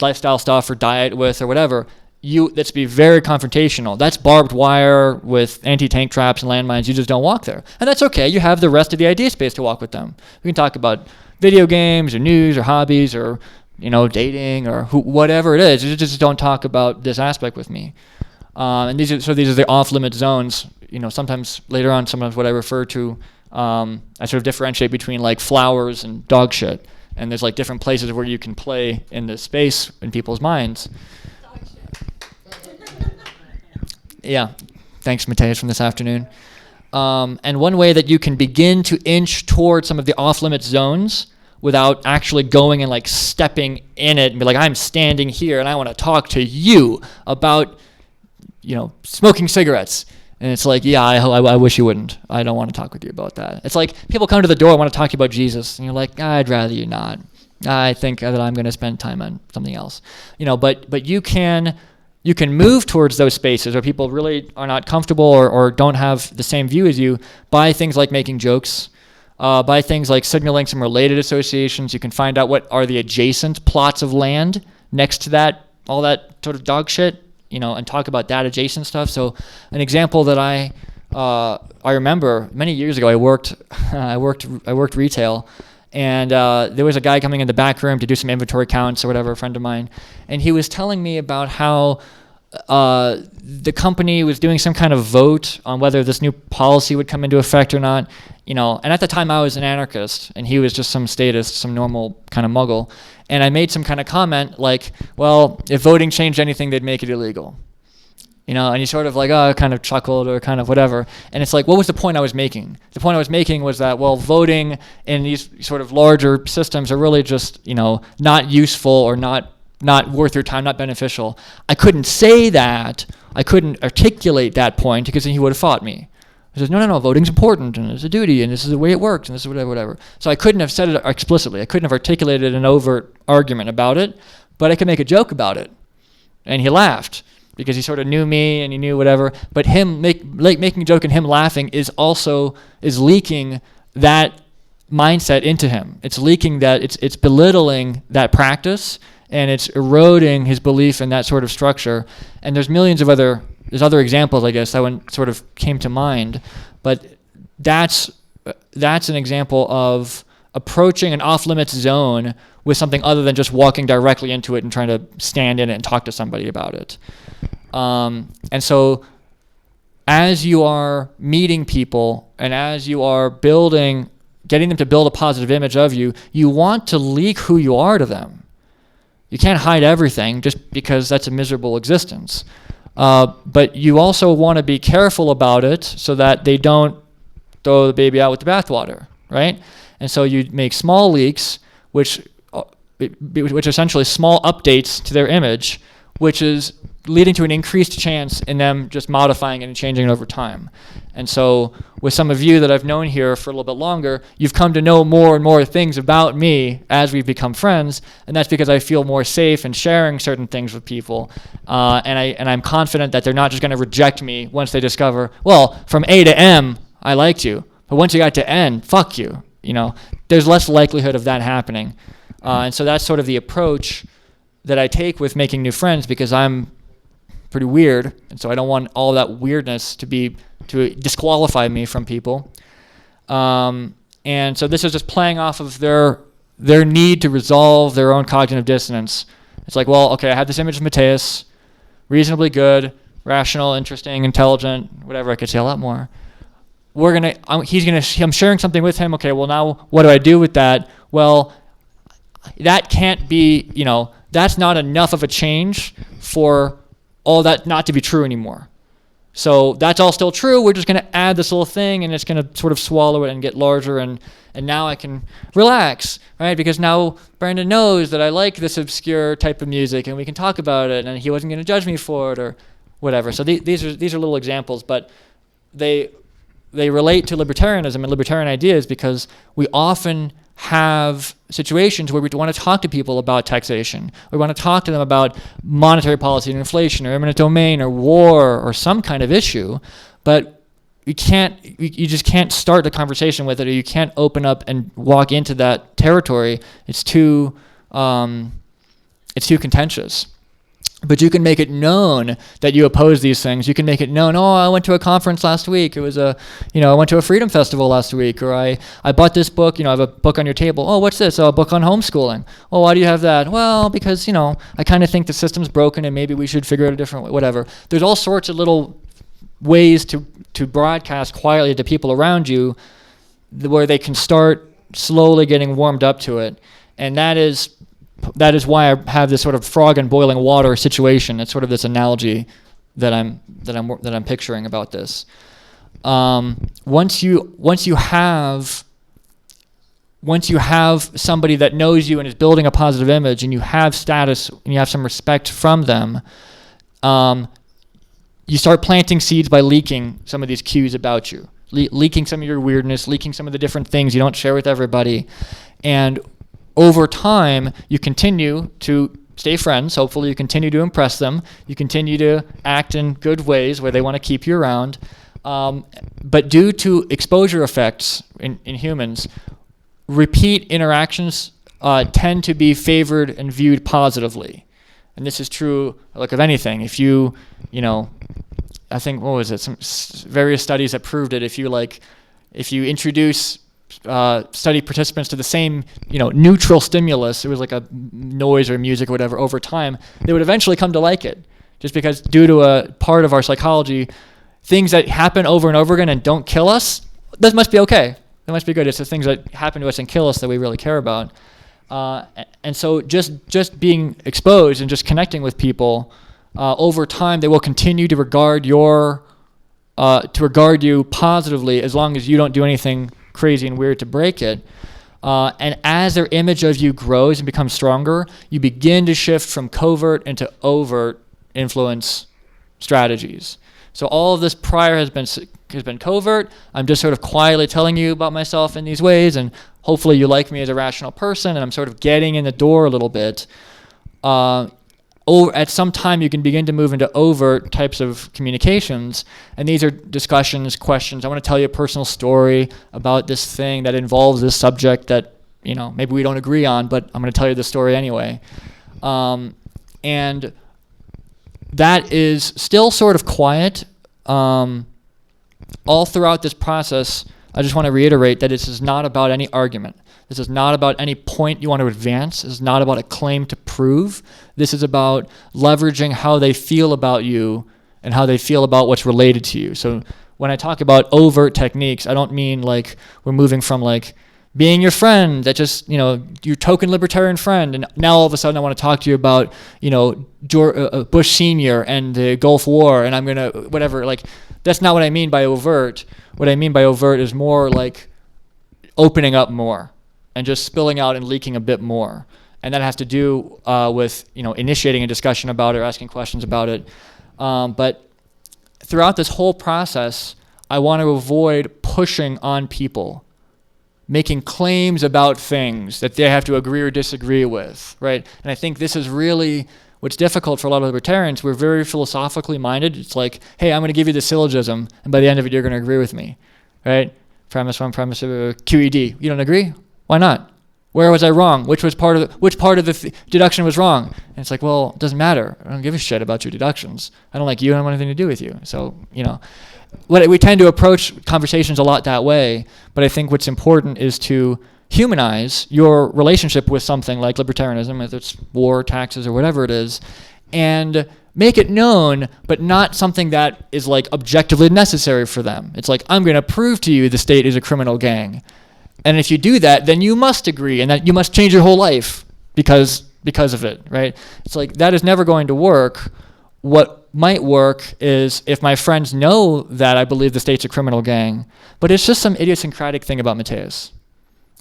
lifestyle stuff or diet with or whatever. That's be very confrontational. That's barbed wire with anti-tank traps and landmines. You just don't walk there. And that's okay. You have the rest of the idea space to walk with them. We can talk about video games or news or hobbies or dating or whatever it is. You just don't talk about this aspect with me. And these are the off-limit zones. Sometimes later on, sometimes what I refer to, I sort of differentiate between like flowers and dog shit. And there's like different places where you can play in this space in people's minds. Yeah, thanks, Mattheus, from this afternoon. And one way that you can begin to inch towards some of the off-limit zones without actually going and like stepping in it and be like, I'm standing here and I want to talk to you about, smoking cigarettes. And it's like, yeah, I wish you wouldn't. I don't want to talk with you about that. It's like people come to the door and want to talk to you about Jesus, and you're like, I'd rather you not. I think that I'm going to spend time on something else. But you can move towards those spaces where people really are not comfortable or don't have the same view as you by things like making jokes, by things like signaling some related associations. You can find out what are the adjacent plots of land next to that, all that sort of dog shit, and talk about that adjacent stuff. So an example that I remember many years ago, I worked retail, and there was a guy coming in the back room to do some inventory counts or whatever, a friend of mine, and he was telling me about how the company was doing some kind of vote on whether this new policy would come into effect or not, and at the time I was an anarchist and he was just some statist, some normal kind of muggle, and I made some kind of comment like, well, if voting changed anything, they'd make it illegal, and he sort of like, kind of chuckled or kind of whatever, and it's like, what was the point I was making? The point I was making was that, well, voting in these sort of larger systems are really just, not useful or not worth your time, not beneficial. I couldn't say that. I couldn't articulate that point because then he would have fought me. He says, no, voting's important and it's a duty and this is the way it works and this is whatever. So I couldn't have said it explicitly. I couldn't have articulated an overt argument about it, but I could make a joke about it. And he laughed because he sort of knew me and he knew whatever. But him making a joke and him laughing is leaking that mindset into him. It's leaking that, it's belittling that practice, and it's eroding his belief in that sort of structure. And there's other examples, I guess, that one sort of came to mind, but that's an example of approaching an off-limits zone with something other than just walking directly into it and trying to stand in it and talk to somebody about it. And so as you are meeting people and as you are getting them to build a positive image of you, you want to leak who you are to them. You can't hide everything just because that's a miserable existence. But you also want to be careful about it so that they don't throw the baby out with the bathwater, right? And so you make small leaks, which essentially small updates to their image, which is leading to an increased chance in them just modifying it and changing it over time. And so with some of you that I've known here for a little bit longer, you've come to know more and more things about me as we've become friends, and that's because I feel more safe in sharing certain things with people. And I'm confident that they're not just going to reject me once they discover, well, from A to M, I liked you, but once you got to N, fuck you. There's less likelihood of that happening. And so that's sort of the approach that I take with making new friends, because I'm pretty weird, and so I don't want all that weirdness to disqualify me from people. And so this is just playing off of their need to resolve their own cognitive dissonance. It's like, well, okay, I have this image of Mattheus, reasonably good, rational, interesting, intelligent, whatever. I could say a lot more. I'm sharing something with him. Okay, well, now what do I do with that? Well, that can't be, that's not enough of a change for all that not to be true anymore. So that's all still true. We're just going to add this little thing, and it's going to sort of swallow it and get larger, and now I can relax, right? Because now Brandon knows that I like this obscure type of music, and we can talk about it, and he wasn't going to judge me for it or whatever. So these are little examples, but they relate to libertarianism and libertarian ideas, because we often have situations where we want to talk to people about taxation. We want to talk to them about monetary policy and inflation or eminent domain or war or some kind of issue, but you just can't start the conversation with it, or you can't open up and walk into that territory. It's too contentious. But you can make it known that you oppose these things. You can make it known, I went to a conference last week. It was I went to a freedom festival last week, or I bought this book. I have a book on your table. Oh, what's this? Oh, a book on homeschooling. Oh, why do you have that? Well, because, I kind of think the system's broken and maybe we should figure out a different way, whatever. There's all sorts of little ways to broadcast quietly to people around you where they can start slowly getting warmed up to it. And that is why I have this sort of frog in boiling water situation. It's sort of this analogy that I'm picturing about this. Once you have once you have somebody that knows you and is building a positive image, and you have status and you have some respect from them, you start planting seeds by leaking some of these cues about you, leaking some of your weirdness, leaking some of the different things you don't share with everybody. And over time, you continue to stay friends. Hopefully you continue to impress them. You continue to act in good ways where they want to keep you around. But due to exposure effects in humans, repeat interactions tend to be favored and viewed positively. And this is true like of anything. If you I think, what was it? Some various studies that proved it. If you introduce study participants to the same, neutral stimulus, it was like a noise or music or whatever, over time, they would eventually come to like it. Just because due to a part of our psychology, things that happen over and over again and don't kill us, that must be okay. That must be good. It's the things that happen to us and kill us that we really care about. And so just being exposed and just connecting with people, over time, they will continue to regard you positively as long as you don't do anything crazy and weird to break it. And as their image of you grows and becomes stronger, you begin to shift from covert into overt influence strategies. So all of this prior has been covert. I'm just sort of quietly telling you about myself in these ways, and hopefully you like me as a rational person, and I'm sort of getting in the door a little bit. At some time, you can begin to move into overt types of communications, and these are discussions, questions. I want to tell you a personal story about this thing that involves this subject that maybe we don't agree on, but I'm going to tell you the story anyway. And that is still sort of quiet. All throughout this process, I just want to reiterate that this is not about any argument. This is not about any point you want to advance. This is not about a claim to prove. This is about leveraging how they feel about you and how they feel about what's related to you. So when I talk about overt techniques, I don't mean like we're moving from like being your friend that just, your token libertarian friend, and now all of a sudden I want to talk to you about, Bush Sr. and the Gulf War, and I'm going to, whatever. Like, that's not what I mean by overt. What I mean by overt is more like opening up more and just spilling out and leaking a bit more. And that has to do with, initiating a discussion about it or asking questions about it. But throughout this whole process, I want to avoid pushing on people, making claims about things that they have to agree or disagree with, right? And I think this is really what's difficult for a lot of libertarians. We're very philosophically minded. It's like, hey, I'm going to give you the syllogism, and by the end of it, you're going to agree with me, right? Premise one, premise two, QED. You don't agree? Why not? Where was I wrong? Which part of the deduction was wrong? And it's like, well, it doesn't matter. I don't give a shit about your deductions. I don't like you. I don't want anything to do with you. So, we tend to approach conversations a lot that way. But I think what's important is to humanize your relationship with something like libertarianism, whether it's war, taxes, or whatever it is, and make it known, but not something that is like objectively necessary for them. It's like, I'm going to prove to you the state is a criminal gang. And if you do that, then you must agree, and that you must change your whole life because of it, right? It's like, that is never going to work. What might work is if my friends know that I believe the state's a criminal gang, but it's just some idiosyncratic thing about Mattheus.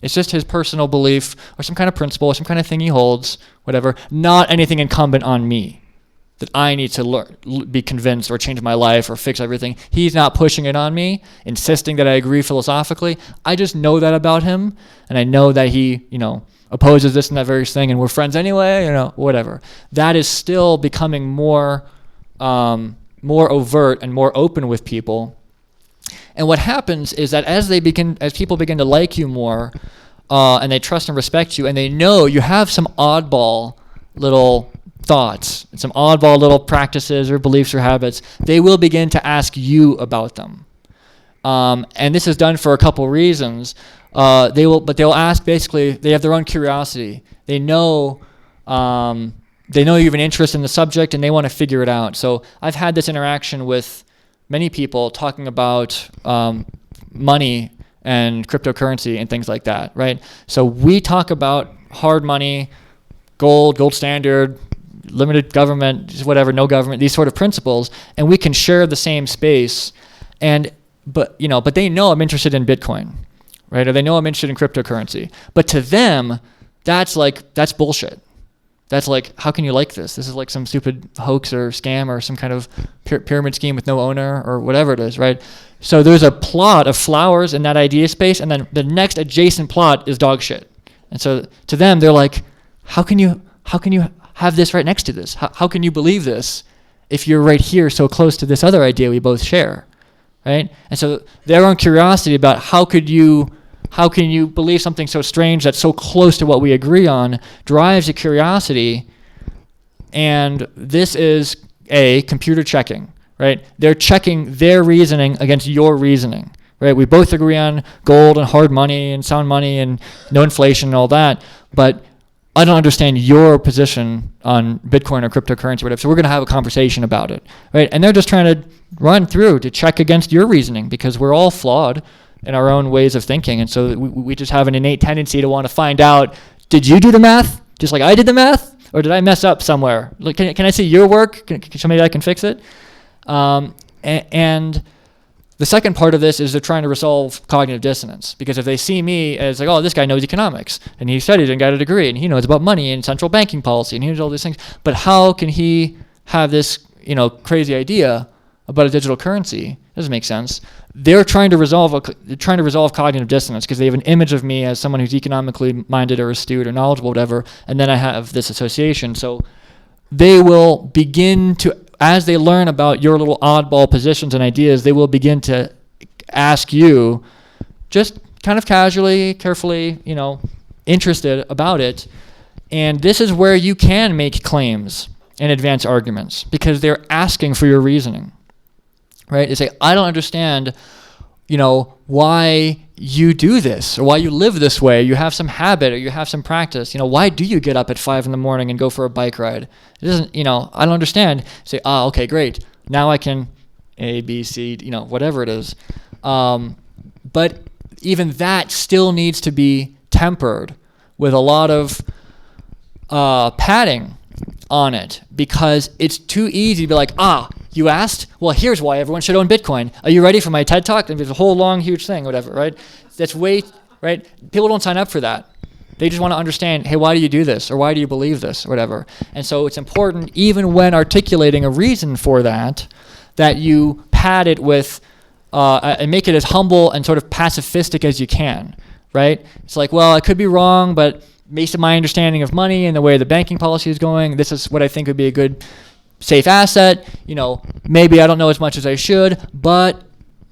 It's just his personal belief or some kind of principle or some kind of thing he holds, whatever, not anything incumbent on me that I need to be convinced or change my life or fix everything. He's not pushing it on me, insisting that I agree philosophically. I just know that about him, and I know that he, opposes this and that various thing, and we're friends anyway, whatever. That is still becoming more overt and more open with people. And what happens is that as people begin to like you more, and they trust and respect you, and they know you have some oddball little thoughts and some oddball little practices or beliefs or habits, they will begin to ask you about them. And this is done for a couple reasons. They'll ask, basically, they have their own curiosity. They know you have an interest in the subject and they want to figure it out. So I've had this interaction with many people talking about money and cryptocurrency and things like that, right? So we talk about hard money, gold standard, limited government, whatever, no government, these sort of principles, and we can share the same space. But they know I'm interested in Bitcoin, right? Or they know I'm interested in cryptocurrency. But to them, that's bullshit. That's like, how can you like this? This is like some stupid hoax or scam or some kind of pyramid scheme with no owner or whatever it is, right? So there's a plot of flowers in that idea space, and then the next adjacent plot is dog shit. And so to them, they're like, how can you have this right next to this? How can you believe this if you're right here so close to this other idea we both share, right? And so their own curiosity about how can you believe something so strange that's so close to what we agree on drives a curiosity. And this is computer checking, right? They're checking their reasoning against your reasoning, right? We both agree on gold and hard money and sound money and no inflation and all that, but I don't understand your position on Bitcoin or cryptocurrency or whatever, so we're going to have a conversation about it, right? And they're just trying to run through to check against your reasoning because we're all flawed in our own ways of thinking. And so we just have an innate tendency to want to find out, did you do the math just like I did the math? Or did I mess up somewhere? Like, can I see your work? So maybe I can fix it? And the second part of this is they're trying to resolve cognitive dissonance. Because if they see me as like, oh, this guy knows economics, and he studied and got a degree, and he knows about money and central banking policy, and he knows all these things, but how can he have this, crazy idea about a digital currency? Doesn't make sense. They're trying to resolve cognitive dissonance because they have an image of me as someone who's economically minded or astute or knowledgeable, whatever, and then I have this association. So they will begin to, as they learn about your little oddball positions and ideas, they will begin to ask you, just kind of casually, carefully, interested about it. And this is where you can make claims and advance arguments because they're asking for your reasoning. Right? They say, I don't understand, why you do this or why you live this way. You have some habit or you have some practice. Why do you get up at 5 a.m. and go for a bike ride? It doesn't, I don't understand. Say, okay, great. Now I can A, B, C, whatever it is. But even that still needs to be tempered with a lot of padding on it because it's too easy to be like, you asked? Well, here's why everyone should own Bitcoin. Are you ready for my TED Talk? And there's a whole long, huge thing, whatever, right? Right? People don't sign up for that. They just want to understand, hey, why do you do this? Or why do you believe this? Or whatever. And so it's important, even when articulating a reason for that you pad it with, and make it as humble and sort of pacifistic as you can, right? It's like, well, I could be wrong, but based on my understanding of money and the way the banking policy is going, this is what I think would be a good safe asset. Maybe I don't know as much as I should, but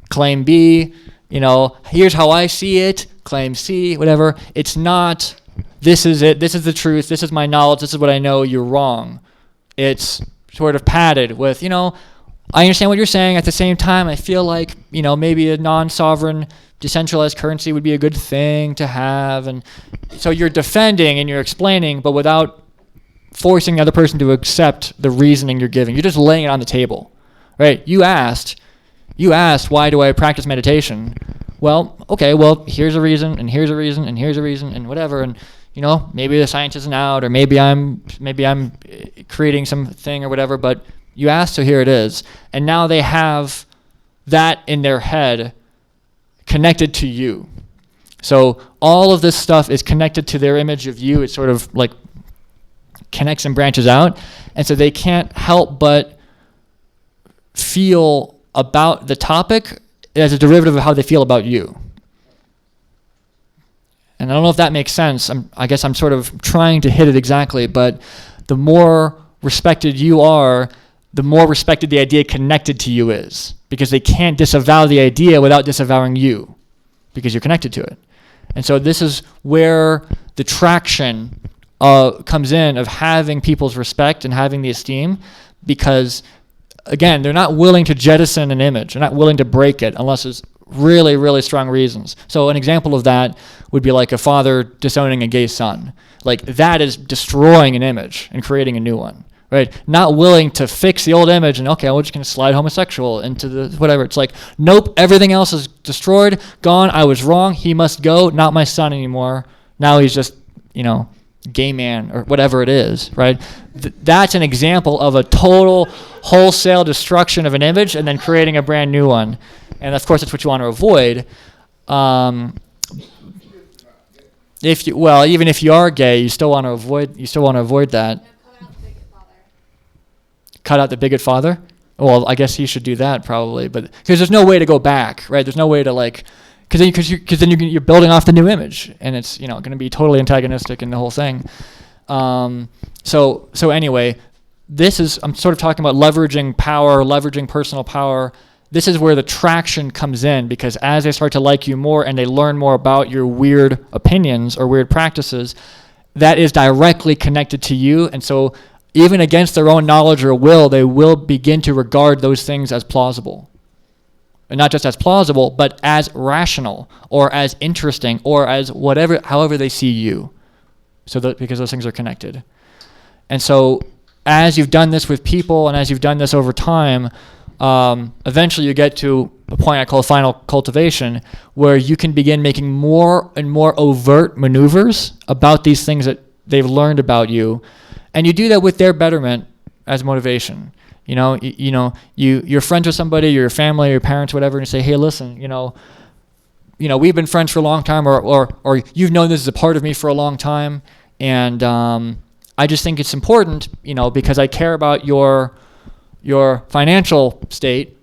claim B, here's how I see it, claim C, whatever. It's not, this is it, this is the truth, this is my knowledge, this is what I know, you're wrong. It's sort of padded with, I understand what you're saying. At the same time, I feel like, maybe a non-sovereign decentralized currency would be a good thing to have. And so you're defending and you're explaining, but without forcing the other person to accept the reasoning you're giving. You're just laying it on the table, right? You asked, why do I practice meditation? Well, okay, here's a reason, and here's a reason, and here's a reason, and whatever. And, maybe the science isn't out, or maybe I'm creating something or whatever, but you asked, so here it is. And now they have that in their head connected to you. So all of this stuff is connected to their image of you. It's sort of like connects and branches out, and so they can't help but feel about the topic as a derivative of how they feel about you. And I don't know if that makes sense. I guess I'm sort of trying to hit it exactly, but the more respected you are, the more respected the idea connected to you is, because they can't disavow the idea without disavowing you, because you're connected to it. And so this is where the traction comes in of having people's respect and having the esteem, because again, they're not willing to jettison an image. They're not willing to break it unless there's really, really strong reasons. So an example of that would be like a father disowning a gay son. Like that is destroying an image and creating a new one, right? Not willing to fix the old image and okay, we're just going to slide homosexual into the whatever. It's like, nope, everything else is destroyed, gone. I was wrong. He must go. Not my son anymore. Now he's just, gay man or whatever it is, right? That's an example of a total wholesale destruction of an image and then creating a brand new one. And of course, that's what you want to avoid. Even if you are gay, you still want to avoid that. Cut out the bigot father? Well, I guess he should do that probably, but because there's no way to go back, right? There's no way to because then you're building off the new image, and it's going to be totally antagonistic in the whole thing. So anyway, I'm sort of talking about leveraging power, leveraging personal power. This is where the traction comes in, because as they start to like you more and they learn more about your weird opinions or weird practices, that is directly connected to you. And so even against their own knowledge or will, they will begin to regard those things as plausible. And not just as plausible, but as rational or as interesting or as however they see you. Because those things are connected. And so as you've done this with people and as you've done this over time, eventually you get to a point I call final cultivation, where you can begin making more and more overt maneuvers about these things that they've learned about you. And you do that with their betterment as motivation. You're friends with somebody, your family, your parents, whatever, and you say, hey, listen, we've been friends for a long time, or you've known this as a part of me for a long time, and I just think it's important, because I care about your financial state,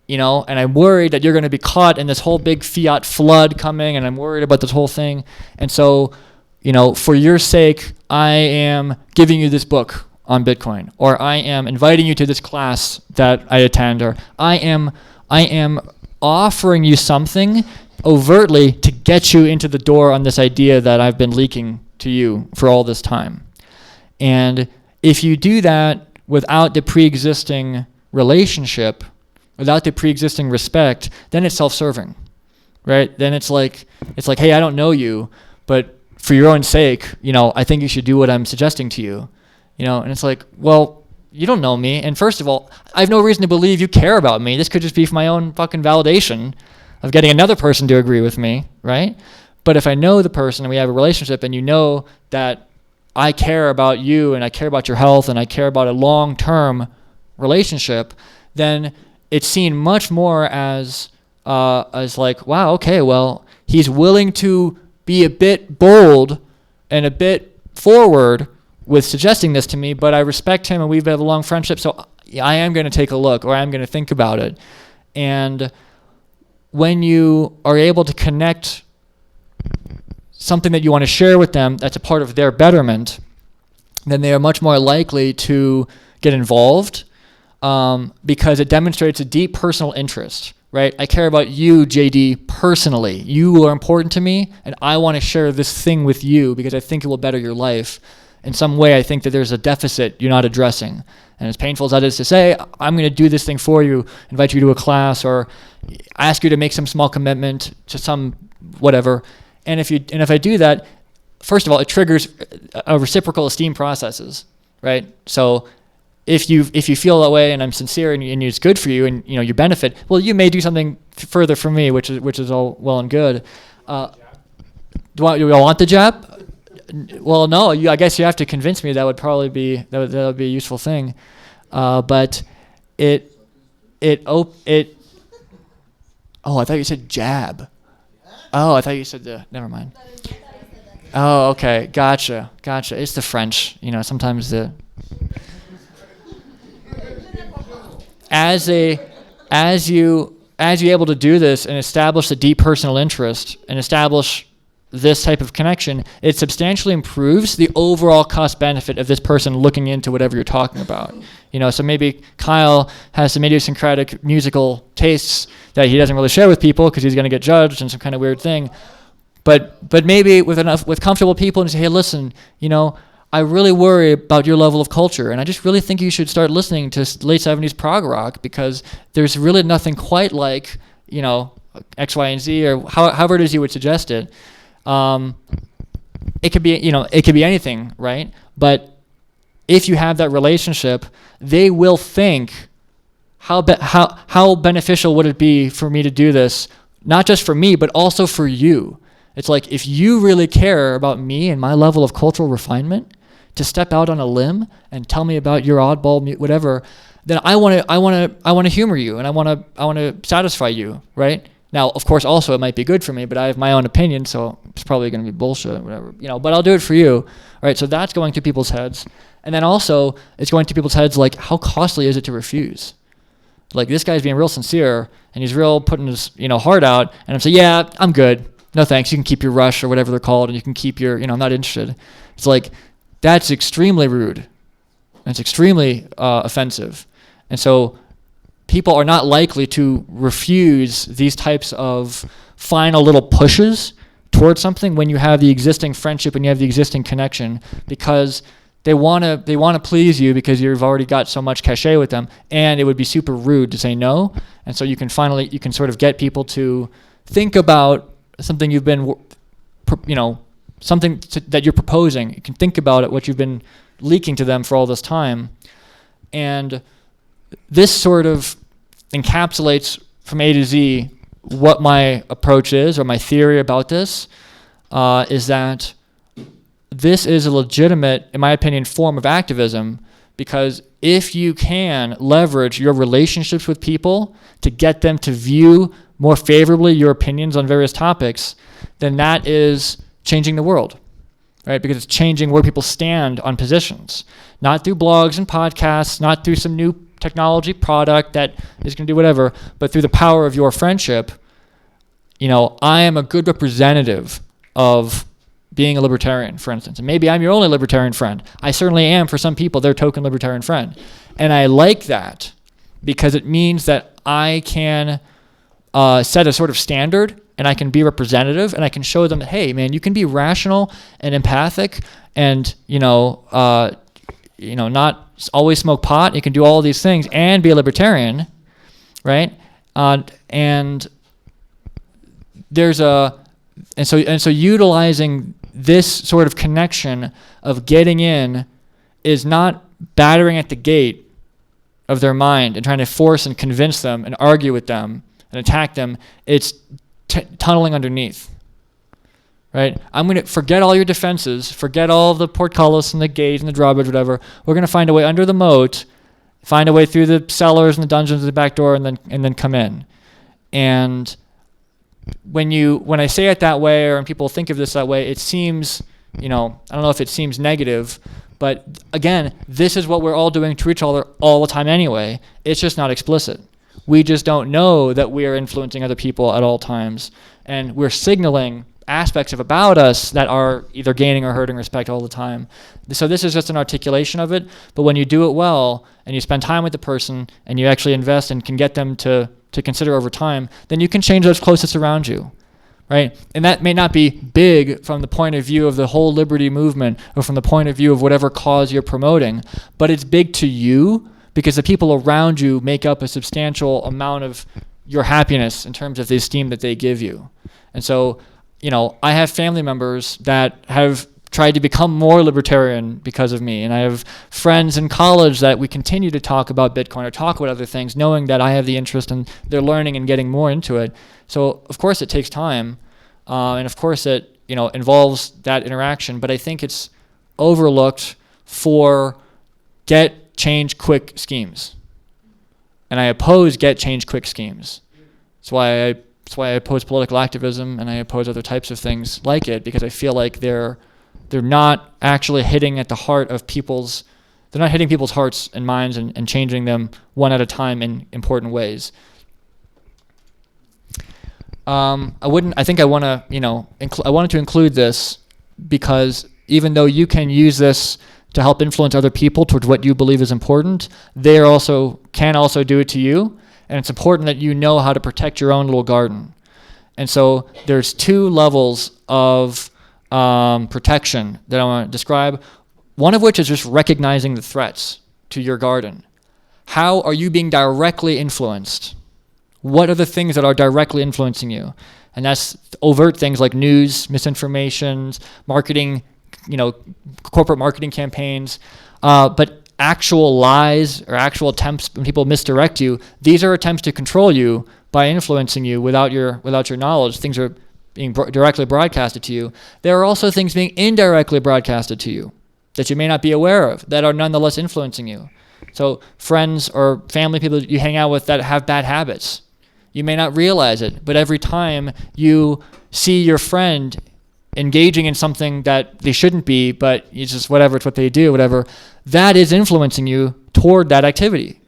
and I'm worried that you're going to be caught in this whole big fiat flood coming, and I'm worried about this whole thing. And so, for your sake, I am giving you this book on Bitcoin, or I am inviting you to this class that I attend, or I am offering you something overtly to get you into the door on this idea that I've been leaking to you for all this time. And if you do that without the pre-existing relationship, without the pre-existing respect, then it's self-serving, right? Then it's like, hey, I don't know you, but for your own sake, I think you should do what I'm suggesting to you, and it's like, well, you don't know me, and first of all, I have no reason to believe you care about me. This could just be for my own fucking validation of getting another person to agree with me, right? But if I know the person and we have a relationship, and you know that I care about you and I care about your health and I care about a long-term relationship, then it's seen much more as like, wow, okay, well, he's willing to be a bit bold and a bit forward with suggesting this to me, but I respect him and we've had a long friendship, so I am going to take a look, or I'm going to think about it. And when you are able to connect something that you want to share with them that's a part of their betterment, then they are much more likely to get involved, because it demonstrates a deep personal interest, right? I care about you, JD, personally. You are important to me, and I want to share this thing with you because I think it will better your life. In some way, I think that there's a deficit you're not addressing. And as painful as that is to say, I'm going to do this thing for you, invite you to a class, or ask you to make some small commitment to some whatever. And if I do that, first of all, it triggers a reciprocal esteem processes, right? So if you feel that way and I'm sincere and it's good for you and you benefit, well, you may do something further for me, which is all well and good. Do you want the jab? Well, no. I guess you have to convince me. That would probably be that would be a useful thing. But it. Oh, I thought you said jab. Oh, I thought you said never mind. Oh, okay. Gotcha. It's the French. Sometimes as you're able to do this and establish a deep personal interest and establish this type of connection, it substantially improves the overall cost benefit of this person looking into whatever you're talking about. So maybe Kyle has some idiosyncratic musical tastes that he doesn't really share with people because he's going to get judged and some kind of weird thing. But maybe with comfortable people and say, hey, listen, I really worry about your level of culture, and I just really think you should start listening to late 70s prog rock, because there's really nothing quite like, X, Y, and Z, or however it is you would suggest it. It could be anything, right? But if you have that relationship, they will think, how beneficial would it be for me to do this, not just for me, but also for you. It's like, if you really care about me and my level of cultural refinement, to step out on a limb and tell me about your oddball whatever, then I want to humor you, and I want to satisfy you, right? Now, of course, also it might be good for me, but I have my own opinion, so it's probably going to be bullshit, whatever, but I'll do it for you. All right, so that's going through people's heads. And then also, it's going through people's heads, like, how costly is it to refuse? Like, this guy's being real sincere, and he's real putting his, heart out, and I'm saying, yeah, I'm good. No thanks. You can keep your rush or whatever they're called, and you can keep your, I'm not interested. It's like, that's extremely rude. It's extremely offensive. And so people are not likely to refuse these types of final little pushes towards something when you have the existing friendship and you have the existing connection, because they want to please you because you've already got so much cachet with them, and it would be super rude to say no. And so you can sort of get people to think about something you've been, that you're proposing. You can think about it, what you've been leaking to them for all this time. And this sort of encapsulates from A to Z what my approach is, or my theory about this, is that this is a legitimate, in my opinion, form of activism, because if you can leverage your relationships with people to get them to view more favorably your opinions on various topics, then that is changing the world, right? Because it's changing where people stand on positions, not through blogs and podcasts, not through some new technology product that is going to do whatever, but through the power of your friendship. I am a good representative of being a libertarian, for instance. And maybe I'm your only libertarian friend. I certainly am for some people, their token libertarian friend. And I like that because it means that I can set a sort of standard, and I can be representative, and I can show them that, hey, man, you can be rational and empathic and, not always smoke pot. You can do all these things and be a libertarian, right? And so utilizing this sort of connection of getting in is not battering at the gate of their mind and trying to force and convince them and argue with them and attack them. It's tunneling underneath, right? I'm going to forget all your defenses, forget all the portcullis and the gates and the drawbridge, whatever. We're going to find a way under the moat, find a way through the cellars and the dungeons and the back door, and then come in. And when I say it that way, or when people think of this that way, it seems, I don't know if it seems negative, but again, this is what we're all doing to each other all the time anyway. It's just not explicit. We just don't know that we are influencing other people at all times, and we're signaling aspects about us that are either gaining or hurting respect all the time. So this is just an articulation of it, but when you do it well, and you spend time with the person, and you actually invest and can get them to consider over time, then you can change those closest around you, right? And that may not be big from the point of view of the whole liberty movement or from the point of view of whatever cause you're promoting, but it's big to you because the people around you make up a substantial amount of your happiness in terms of the esteem that they give you. And so, I have family members that have tried to become more libertarian because of me. And I have friends in college that we continue to talk about Bitcoin or talk about other things, knowing that I have the interest and they're learning and getting more into it. So of course it takes time. And of course it, involves that interaction, but I think it's overlooked for get, change, quick schemes. And I oppose get, change, quick schemes. That's why I oppose political activism, and I oppose other types of things like it, because I feel like they're not actually hitting at the heart of they're not hitting people's hearts and minds and changing them one at a time in important ways. I wanted to include this because even though you can use this to help influence other people towards what you believe is important, they can also do it to you. And it's important that you know how to protect your own little garden. And so there's two levels of protection that I want to describe, one of which is just recognizing the threats to your garden. How are you being directly influenced? What are the things that are directly influencing you? And that's overt things like news, misinformation, marketing, corporate marketing campaigns, but actual lies or actual attempts when people misdirect you, these are attempts to control you by influencing you without your knowledge. Things are being directly broadcasted to you. There are also things being indirectly broadcasted to you that you may not be aware of that are nonetheless influencing you. So friends or family people you hang out with that have bad habits, You may not realize it, but every time you see your friend engaging in something that they shouldn't be, but it's just whatever, it's what they do, whatever, that is influencing you toward that activity.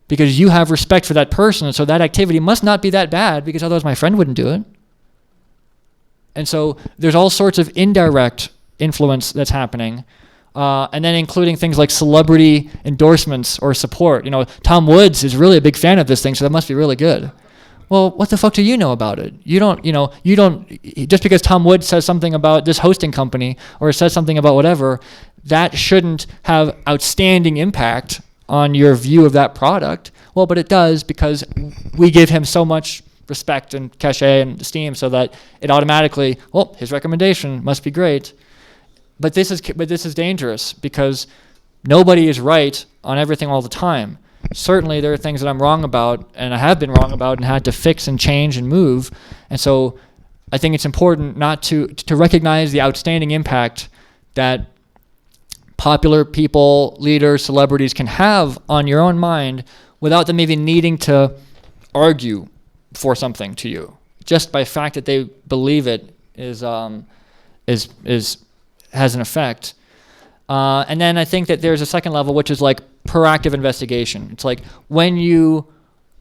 Because you have respect for that person, and so that activity must not be that bad, because otherwise my friend wouldn't do it. And so there's all sorts of indirect influence that's happening, and then including things like celebrity endorsements or support. Tom Woods is really a big fan of this thing, so that must be really good. Well, what the fuck do you know about it? You don't, just because Tom Woods says something about this hosting company or says something about whatever, that shouldn't have outstanding impact on your view of that product. Well, but it does, because we give him so much respect and cachet and esteem, so that it automatically, well, his recommendation must be great. But this is dangerous, because nobody is right on everything all the time. Certainly there are things that I'm wrong about, and I have been wrong about, and had to fix and change and move. And so I think it's important not to recognize the outstanding impact that popular people, leaders, celebrities can have on your own mind without them even needing to argue for something to you. Just by fact that they believe it has an effect. And then I think that there's a second level, which is like proactive investigation. It's like when you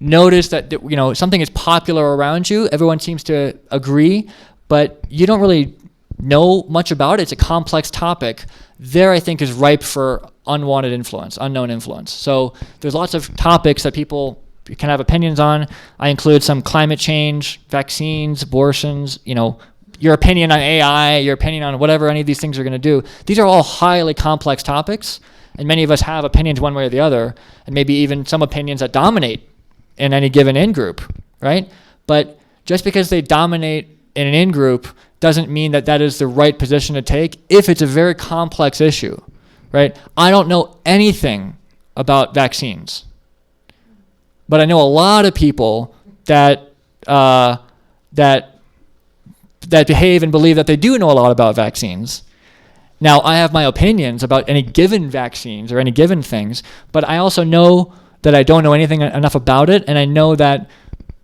notice that something is popular around you, everyone seems to agree, but you don't really know much about it. It's a complex topic. There, I think, is ripe for unwanted influence, unknown influence. So there's lots of topics that people can have opinions on. I include some climate change, vaccines, abortions, your opinion on AI, your opinion on whatever any of these things are going to do. These are all highly complex topics, and many of us have opinions one way or the other, and maybe even some opinions that dominate in any given in-group, right? But just because they dominate in an in-group doesn't mean that that is the right position to take if it's a very complex issue, right? I don't know anything about vaccines, but I know a lot of people that behave and believe that they do know a lot about vaccines. Now, I have my opinions about any given vaccines or any given things, but I also know that I don't know anything enough about it, and I know that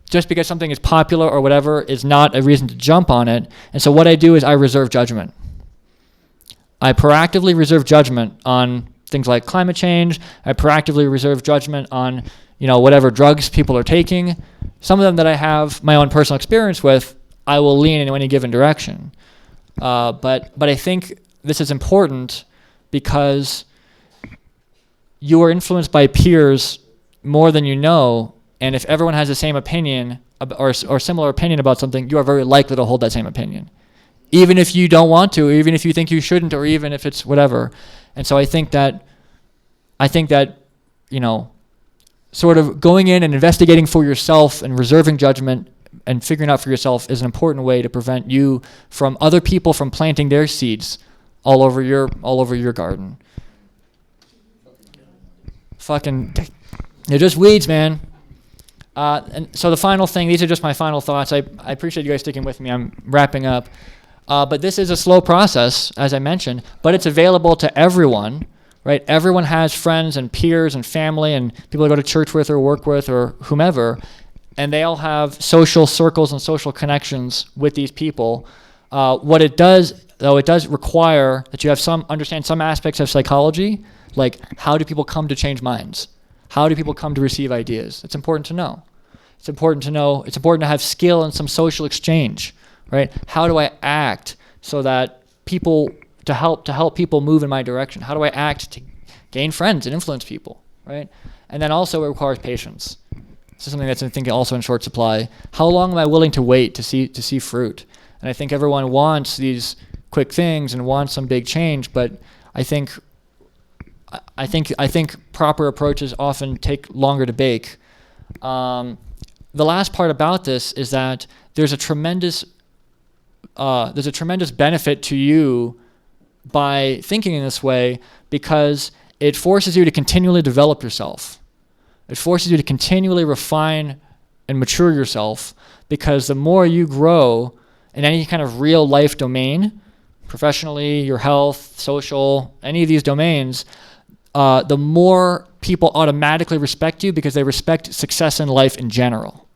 just because something is popular or whatever is not a reason to jump on it. And so what I do is I reserve judgment. I proactively reserve judgment on things like climate change. I proactively reserve judgment on, whatever drugs people are taking. Some of them that I have my own personal experience with, I will lean in any given direction. But I think this is important because you are influenced by peers more than you know, and if everyone has the same opinion or similar opinion about something, you are very likely to hold that same opinion, even if you don't want to, or even if you think you shouldn't, or even if it's whatever. And so I think that sort of going in and investigating for yourself and reserving judgment and figuring out for yourself is an important way to prevent you from other people from planting their seeds all over your garden. Fucking, they're just weeds, man. And so the final thing, these are just my final thoughts. I appreciate you guys sticking with me. I'm wrapping up. But this is a slow process, as I mentioned, but it's available to everyone, right? Everyone has friends and peers and family and people to go to church with or work with or whomever, and they all have social circles and social connections with these people. What it does, though, it does require that you have understand some aspects of psychology, like how do people come to change minds? How do people come to receive ideas? It's important to know. It's important to have skill in some social exchange, right? How do I act so that to help people move in my direction? How do I act to gain friends and influence people, right? And then also it requires patience. This is something that's, I think, also in short supply. How long am I willing to wait to see fruit? And I think everyone wants these quick things and wants some big change, but I think proper approaches often take longer to bake. The last part about this is that there's a tremendous benefit to you by thinking in this way, because it forces you to continually develop yourself. It forces you to continually refine and mature yourself, because the more you grow in any kind of real life domain, professionally, your health, social, any of these domains, the more people automatically respect you because they respect success in life in general.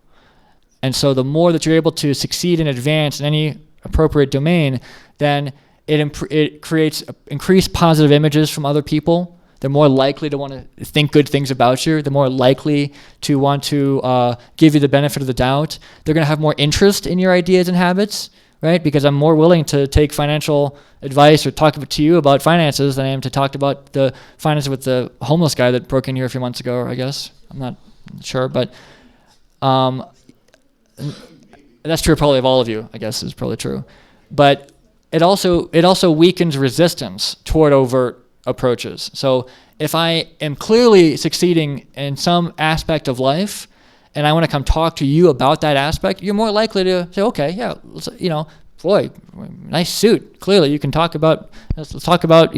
And so the more that you're able to succeed and advance in any appropriate domain, then it creates increased positive images from other people. They're more likely to want to think good things about you. They're more likely to want to give you the benefit of the doubt. They're going to have more interest in your ideas and habits, right? Because I'm more willing to take financial advice or talk to you about finances than I am to talk about the finances with the homeless guy that broke in here a few months ago, I guess. I'm not sure, but that's true probably of all of you, I guess is probably true. But it also weakens resistance toward overt approaches. So if I am clearly succeeding in some aspect of life and I want to come talk to you about that aspect, you're more likely to say, okay, yeah, boy, nice suit. Clearly you can talk about, let's talk about,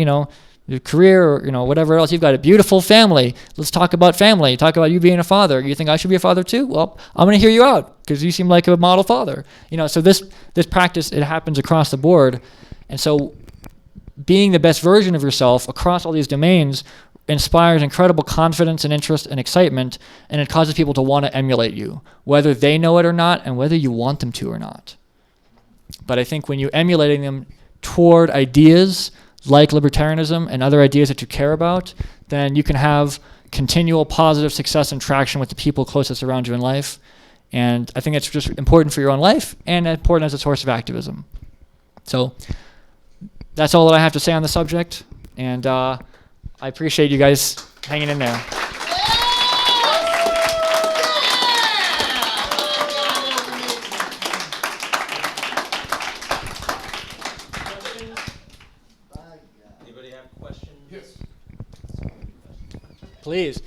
your career or, whatever else. You've got a beautiful family. Let's talk about family. Talk about you being a father. You think I should be a father too? Well, I'm going to hear you out because you seem like a model father. So this practice, it happens across the board. And so being the best version of yourself across all these domains inspires incredible confidence and interest and excitement, and it causes people to want to emulate you, whether they know it or not, and whether you want them to or not. But I think when you're emulating them toward ideas like libertarianism and other ideas that you care about, then you can have continual positive success and traction with the people closest around you in life. And I think it's just important for your own life and important as a source of activism. So that's all that I have to say on the subject. And I appreciate you guys hanging in there. Please.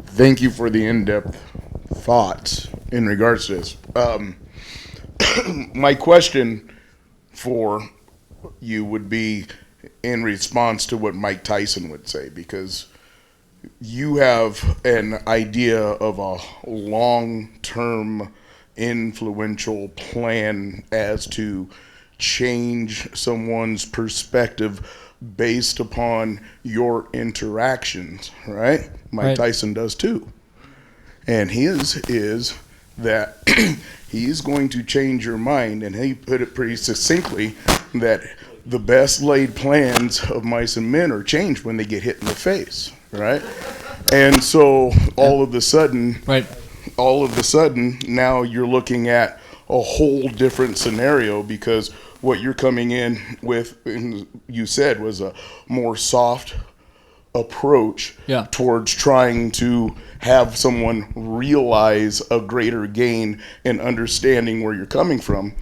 Thank you for the in-depth thoughts in regards to this. My question for you would be in response to what Mike Tyson would say, because you have an idea of a long-term influential plan as to change someone's perspective based upon your interactions, right? Mike Tyson does too. And his is that he's going to change your mind, and he put it pretty succinctly that the best laid plans of mice and men are changed when they get hit in the face, right? And so all of a sudden, now you're looking at a whole different scenario, because what you're coming in with, and you said, was a more soft approach towards trying to have someone realize a greater gain in understanding where you're coming from.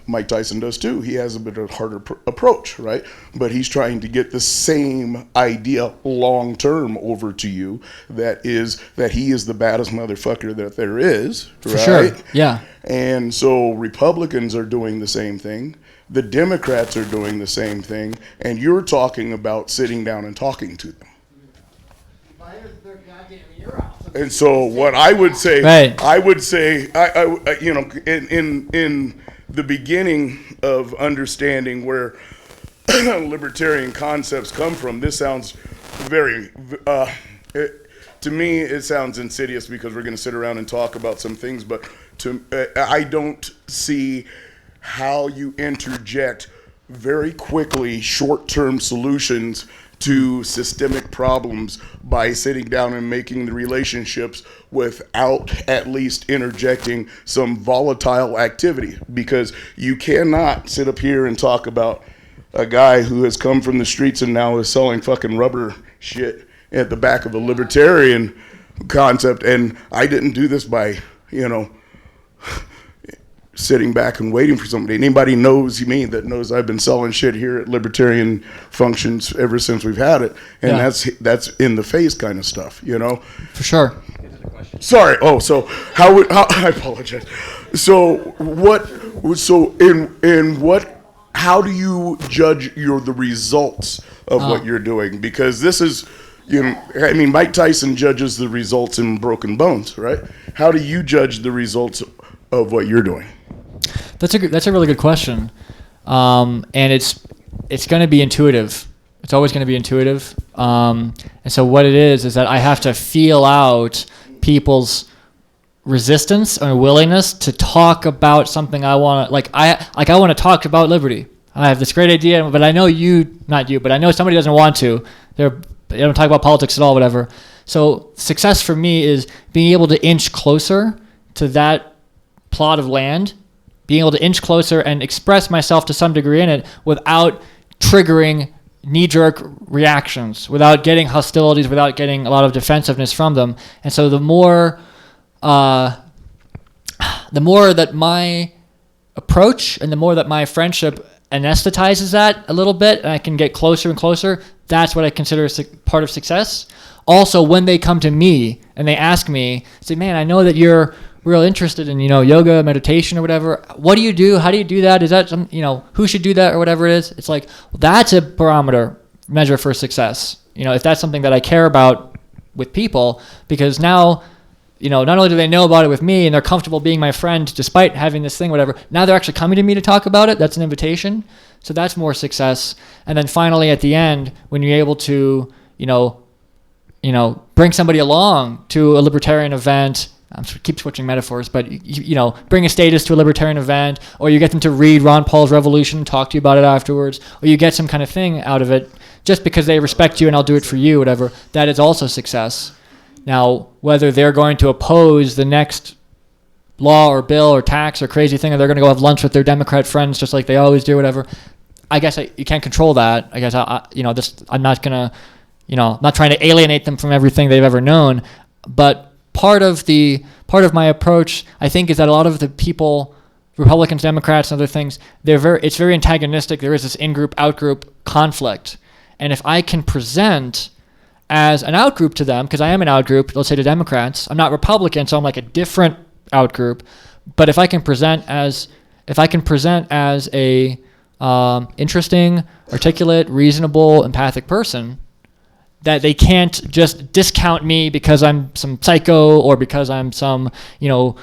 Mike Tyson does too. He has a bit of a harder approach, right? But he's trying to get the same idea long term over to you, that he is the baddest motherfucker that there is, right? For sure. Yeah. And so Republicans are doing the same thing. The Democrats are doing the same thing, and you're talking about sitting down and talking to them. And so what I would say, in the beginning of understanding where libertarian concepts come from, this sounds very, to me, it sounds insidious, because we're going to sit around and talk about some things, but I don't see how you interject very quickly short-term solutions to systemic problems by sitting down and making the relationships without at least interjecting some volatile activity. Because you cannot sit up here and talk about a guy who has come from the streets and now is selling fucking rubber shit at the back of the libertarian concept. And I didn't do this by, sitting back and waiting for somebody. Anybody knows me that knows I've been selling shit here at libertarian functions ever since we've had it, and that's in the face kind of stuff, For sure. Sorry. Oh, so how I apologize. So how do you judge the results of what you're doing? Because this is, Mike Tyson judges the results in Broken Bones, right? How do you judge the results of what you're doing? That's a really good question, and it's going to be intuitive. It's always going to be intuitive. And so what it is that I have to feel out people's resistance or willingness to talk about something I want to, I want to talk about liberty. I have this great idea, but I know not you, but I know somebody doesn't want to. They don't talk about politics at all, whatever. So success for me is being able to inch closer to that plot of land, being able to inch closer and express myself to some degree in it without triggering knee-jerk reactions, without getting hostilities, without getting a lot of defensiveness from them. And so the more that my approach and the more that my friendship anesthetizes that a little bit, and I can get closer and closer, that's what I consider part of success. Also, when they come to me and they ask me, say, man, I know that you're real interested in, yoga, meditation or whatever. What do you do? How do you do that? Is that some, who should do that or whatever it is? It's like, well, that's a barometer measure for success. If that's something that I care about with people, because now, not only do they know about it with me and they're comfortable being my friend despite having this thing, whatever, now they're actually coming to me to talk about it. That's an invitation. So that's more success. And then finally at the end, when you're able to, bring somebody along to a libertarian event, I keep switching metaphors, but bring a statist to a libertarian event, or you get them to read Ron Paul's Revolution, talk to you about it afterwards, or you get some kind of thing out of it just because they respect you and I'll do it for you, whatever. That is also success. Now, whether they're going to oppose the next law or bill or tax or crazy thing, or they're going to go have lunch with their Democrat friends just like they always do, whatever. I guess you can't control that. I guess I'm not gonna, I'm not trying to alienate them from everything they've ever known, but part of my approach, I think, is that a lot of the people, Republicans, Democrats, and other things, it's very antagonistic. There is this in-group, out-group conflict. And if I can present as an out-group to them, because I am an out-group, let's say to Democrats, I'm not Republican, so I'm like a different out-group. But if I can present as a interesting, articulate, reasonable, empathic person, that they can't just discount me because I'm some psycho or because I'm some, whatever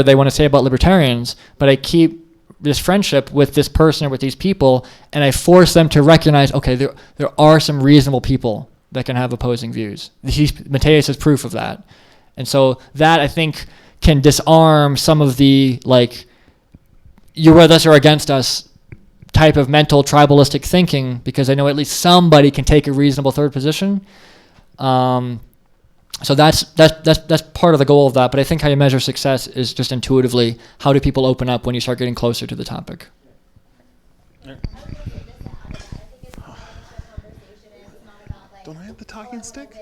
they want to say about libertarians, but I keep this friendship with this person or with these people, and I force them to recognize, okay, there are some reasonable people that can have opposing views. Mattheus is proof of that. And so that, I think, can disarm some of the, you're with us or against us type of mental tribalistic thinking, because I know at least somebody can take a reasonable third position. So that's part of the goal of that. But I think how you measure success is just intuitively, how do people open up when you start getting closer to the topic? Don't I have the talking stick?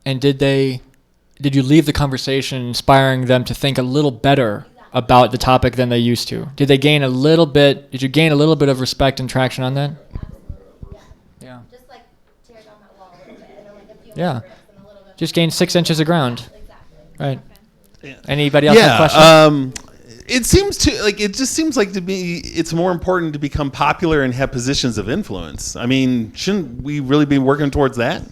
And did you leave the conversation inspiring them to think a little better about the topic than they used to? Did you gain a little bit of respect and traction on that? Absolutely, Yeah. Just tear down that wall a little bit, and a few Yeah. more bricks and a little bit. Just gain 6 inches of ground. Exactly. Right. Yeah. Anybody else have questions? It just seems like to me it's more important to become popular and have positions of influence. I mean, shouldn't we really be working towards that?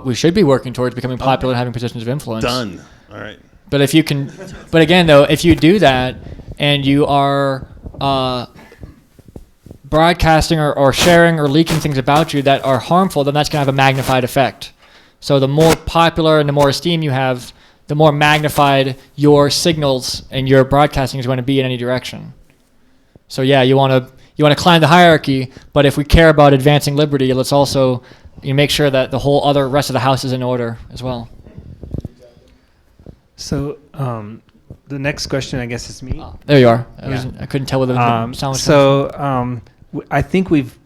We should be working towards becoming popular and having positions of influence. Done. All right. But again, though, if you do that and you are broadcasting or sharing or leaking things about you that are harmful, then that's going to have a magnified effect. So the more popular and the more esteem you have, the more magnified your signals and your broadcasting is going to be in any direction. So yeah, you want to climb the hierarchy, but if we care about advancing liberty, let's also make sure that the whole other rest of the house is in order as well. So the next question, I guess, is me. There you are. Yeah. I couldn't tell whether the sound was So I think we've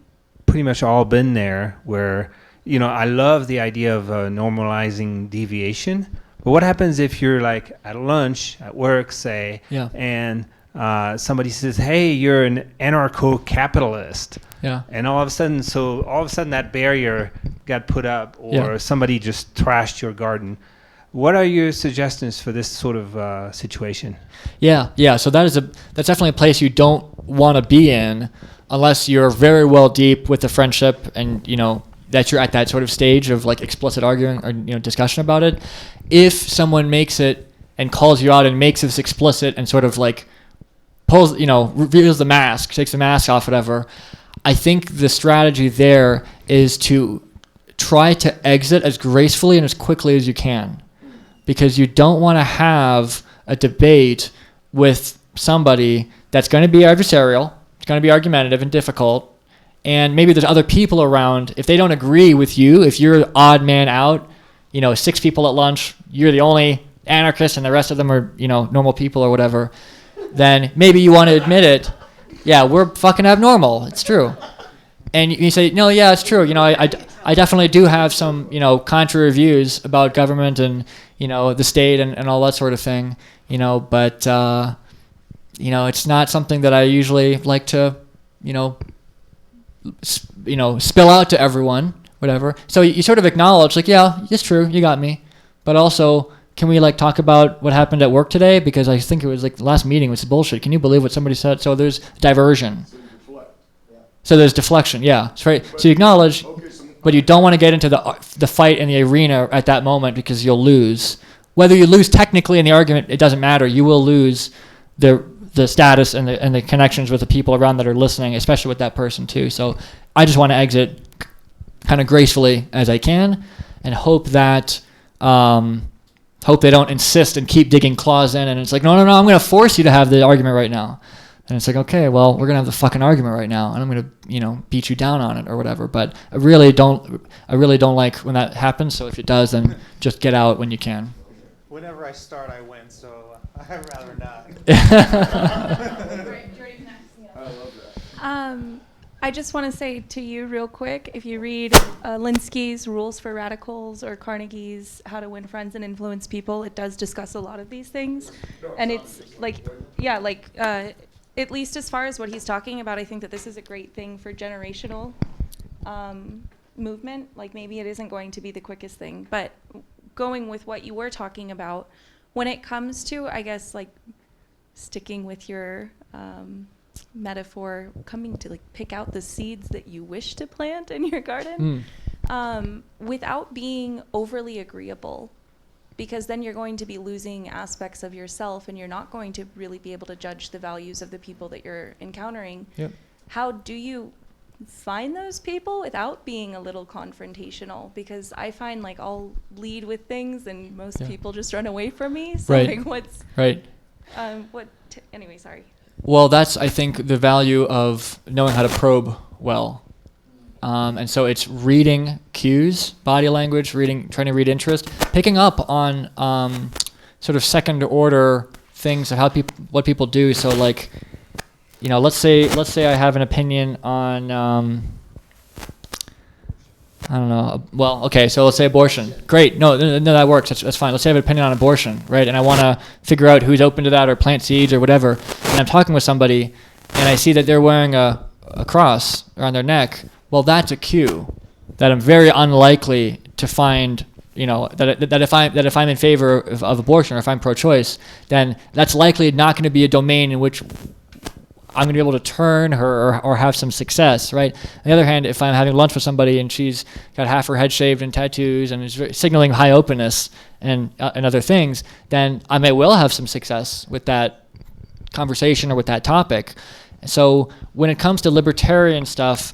pretty much all been there where, I love the idea of normalizing deviation. But what happens if you're like at lunch, at work, say, Yeah. and somebody says, hey, you're an anarcho-capitalist. Yeah. And all of a sudden that barrier got put up, or Yeah. somebody just trashed your garden. What are your suggestions for this sort of situation? Yeah. So that's definitely a place you don't want to be in unless you're very well deep with the friendship and that you're at that sort of stage of like explicit arguing or discussion about it. If someone makes it and calls you out and makes this explicit and sort of like pulls, reveals the mask, takes the mask off, whatever, I think the strategy there is to try to exit as gracefully and as quickly as you can, because you don't want to have a debate with somebody that's going to be adversarial, it's going to be argumentative and difficult, and maybe there's other people around. If they don't agree with you, if you're the odd man out, 6 people at lunch, you're the only anarchist and the rest of them are, normal people or whatever, then maybe you want to admit it. Yeah, we're fucking abnormal. It's true. And you say, no, yeah, it's true. I definitely do have some, contrary views about government and, the state and all that sort of thing, but, it's not something that I usually like to, spill out to everyone, whatever. So you sort of acknowledge, like, yeah, it's true, you got me. But also, can we, like, talk about what happened at work today? Because I think it was, like, the last meeting was bullshit. Can you believe what somebody said? So there's diversion. So there's deflection, yeah. Right. So you acknowledge, but you don't want to get into the fight in the arena at that moment because you'll lose. Whether you lose technically in the argument, it doesn't matter. You will lose the status and the connections with the people around that are listening, especially with that person too. So I just want to exit kind of gracefully as I can, and hope that hope they don't insist and keep digging claws in. And it's like, no, I'm going to force you to have the argument right now. And it's like, okay, well, we're gonna have the fucking argument right now, and I'm gonna, beat you down on it or whatever. But I really don't like when that happens. So if it does, then just get out when you can. Whenever I start, I win, so I'd rather not. I just want to say to you real quick, if you read Linsky's Rules for Radicals or Carnegie's How to Win Friends and Influence People, it does discuss a lot of these things. And it's like, at least as far as what he's talking about, I think that this is a great thing for generational movement. Like, maybe it isn't going to be the quickest thing, but going with what you were talking about, when it comes to, I guess, like, sticking with your metaphor, coming to, like, pick out the seeds that you wish to plant in your garden, without being overly agreeable. Because then you're going to be losing aspects of yourself, and you're not going to really be able to judge the values of the people that you're encountering. Yep. How do you find those people without being a little confrontational? Because I find, like, I'll lead with things and most people just run away from me. So Right. like, what's Right. Anyway, sorry. Well, that's, I think, the value of knowing how to probe well. And so it's reading cues, body language, trying to read interest, picking up on sort of second order things of what people do. So, like, let's say I have an opinion on I don't know. Well, okay, so let's say abortion. Great. No, that works. That's fine. Let's say I have an opinion on abortion, right? And I want to figure out who's open to that or plant seeds or whatever. And I'm talking with somebody, and I see that they're wearing a cross around their neck. Well, that's a cue that I'm very unlikely to find, that if I'm in favor of abortion, or if I'm pro-choice, then that's likely not going to be a domain in which I'm going to be able to turn her or have some success, right? On the other hand, if I'm having lunch with somebody and she's got half her head shaved and tattoos and is signaling high openness and other things, then I may well have some success with that conversation or with that topic. So when it comes to libertarian stuff,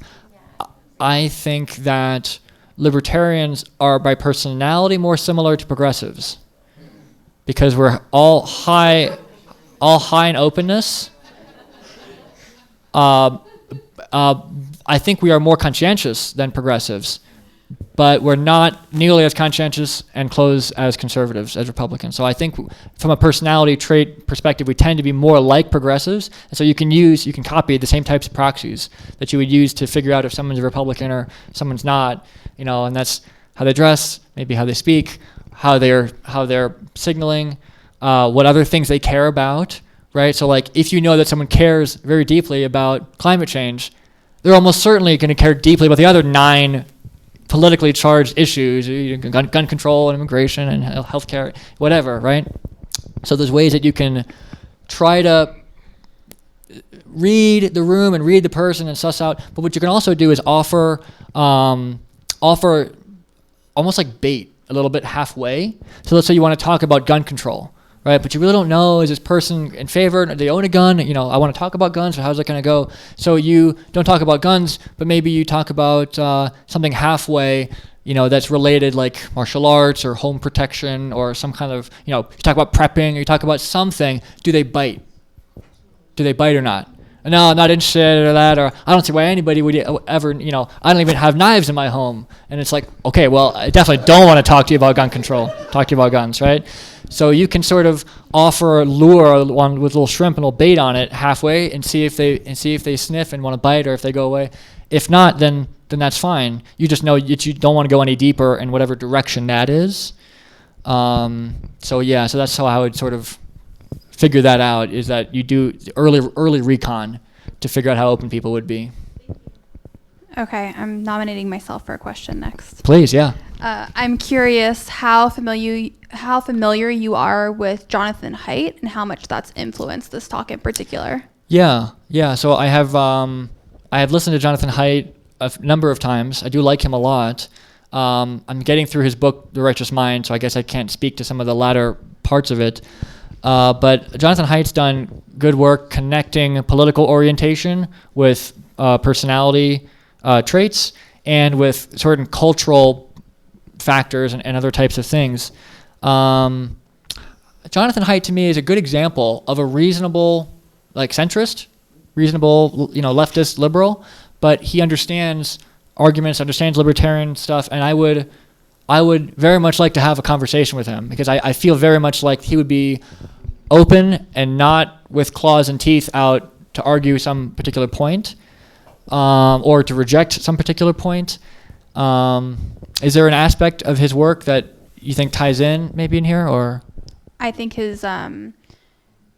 I think that libertarians are by personality more similar to progressives because we're all high in openness. I think we are more conscientious than progressives, but we're not nearly as conscientious and closed as conservatives, as Republicans. So I think from a personality trait perspective, we tend to be more like progressives. And so you can copy the same types of proxies that you would use to figure out if someone's a Republican or someone's not, and that's how they dress, maybe how they speak, how they're signaling, what other things they care about, right? So like if you know that someone cares very deeply about climate change, they're almost certainly going to care deeply about the other 9 politically charged issues, gun control and immigration and healthcare, whatever, right? So there's ways that you can try to read the room and read the person and suss out. But what you can also do is offer almost like bait a little bit halfway. So let's say you want to talk about gun control, right? But you really don't know, is this person in favor? Do they own a gun? I want to talk about guns, so how's that going to go? So you don't talk about guns, but maybe you talk about something halfway, that's related, like martial arts or home protection or some kind of, you talk about prepping or you talk about something. Do they bite? Do they bite or not? No, I'm not interested or that, or I don't see why anybody would ever, I don't even have knives in my home. And it's like, okay, well, I definitely don't want to talk to you about gun control, talk to you about guns, right? So you can sort of offer a lure one with a little shrimp and a little bait on it halfway and see if they sniff and want to bite or if they go away. If not, then that's fine. You just know that you don't want to go any deeper in whatever direction that is. So that's how I would sort of figure that out, is that you do early recon to figure out how open people would be. Okay, I'm nominating myself for a question next. Please, yeah. I'm curious how familiar you are with Jonathan Haidt and how much that's influenced this talk in particular. Yeah. So I have listened to Jonathan Haidt a number of times. I do like him a lot. I'm getting through his book, The Righteous Mind, so I guess I can't speak to some of the latter parts of it. But Jonathan Haidt's done good work connecting political orientation with personality traits and with certain cultural factors and other types of things. Jonathan Haidt to me is a good example of a reasonable, like centrist, reasonable, leftist, liberal, but he understands arguments, understands libertarian stuff, and I would very much like to have a conversation with him because I feel very much like he would be open and not with claws and teeth out to argue some particular point or to reject some particular point. Is there an aspect of his work that you think ties in maybe in here, or? I think his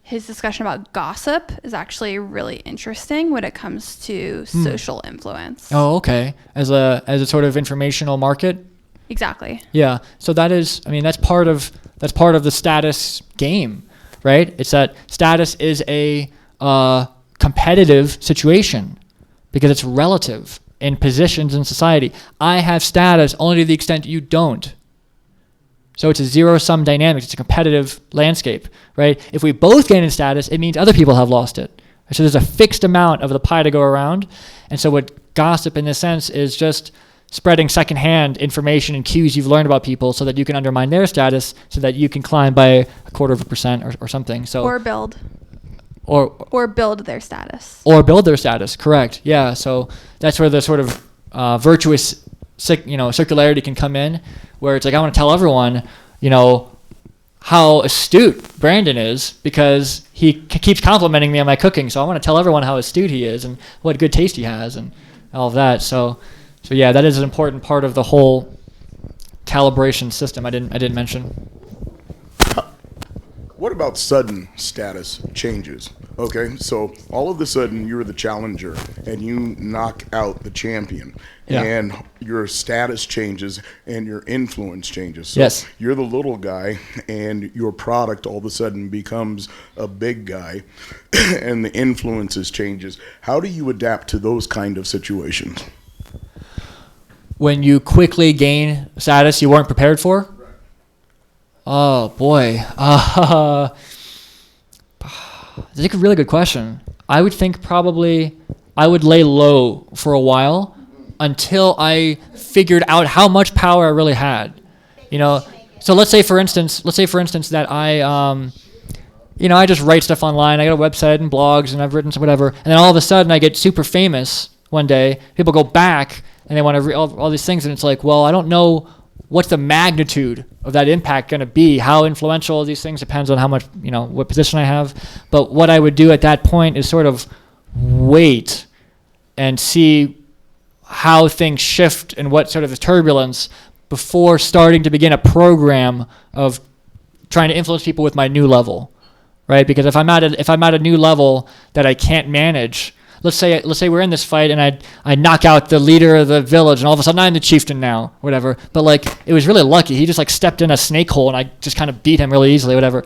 discussion about gossip is actually really interesting when it comes to social influence. Oh, okay. As a sort of informational market. Exactly. Yeah. So that's part of the status game, right? It's that status is a competitive situation because it's relative in positions in society. I have status only to the extent you don't. So it's a zero-sum dynamic. It's a competitive landscape, right? If we both gain in status, it means other people have lost it. So there's a fixed amount of the pie to go around. And so what gossip in this sense is just spreading secondhand information and cues you've learned about people so that you can undermine their status so that you can climb by 0.25% or something. So or build their status. Or build their status, correct. Yeah, so that's where the sort of virtuous circularity can come in, where it's like I want to tell everyone, how astute Brandon is because he keeps complimenting me on my cooking. So I want to tell everyone how astute he is and what good taste he has and all of that. So yeah, that is an important part of the whole calibration system I didn't mention. What about sudden status changes? Okay, so all of a sudden you're the challenger and you knock out the champion, and your status changes and your influence changes. So yes. You're the little guy and your product all of a sudden becomes a big guy and the influences changes. How do you adapt to those kind of situations? When you quickly gain status you weren't prepared for? Oh boy, that's a really good question. I would think probably I would lay low for a while until I figured out how much power I really had. So let's say for instance that I I just write stuff online. I got a website and blogs and I've written some whatever, and then all of a sudden I get super famous one day. People go back and they want to read all these things, and it's like, well, I don't know what's the magnitude of that impact going to be. How influential these things depends on how much, what position I have. But what I would do at that point is sort of wait and see how things shift and what sort of the turbulence before starting to begin a program of trying to influence people with my new level, right? Because if I'm at a new level that I can't manage, let's say we're in this fight and I knock out the leader of the village, and all of a sudden I'm the chieftain now, whatever. But like, it was really lucky. He just like stepped in a snake hole and I just kind of beat him really easily, whatever.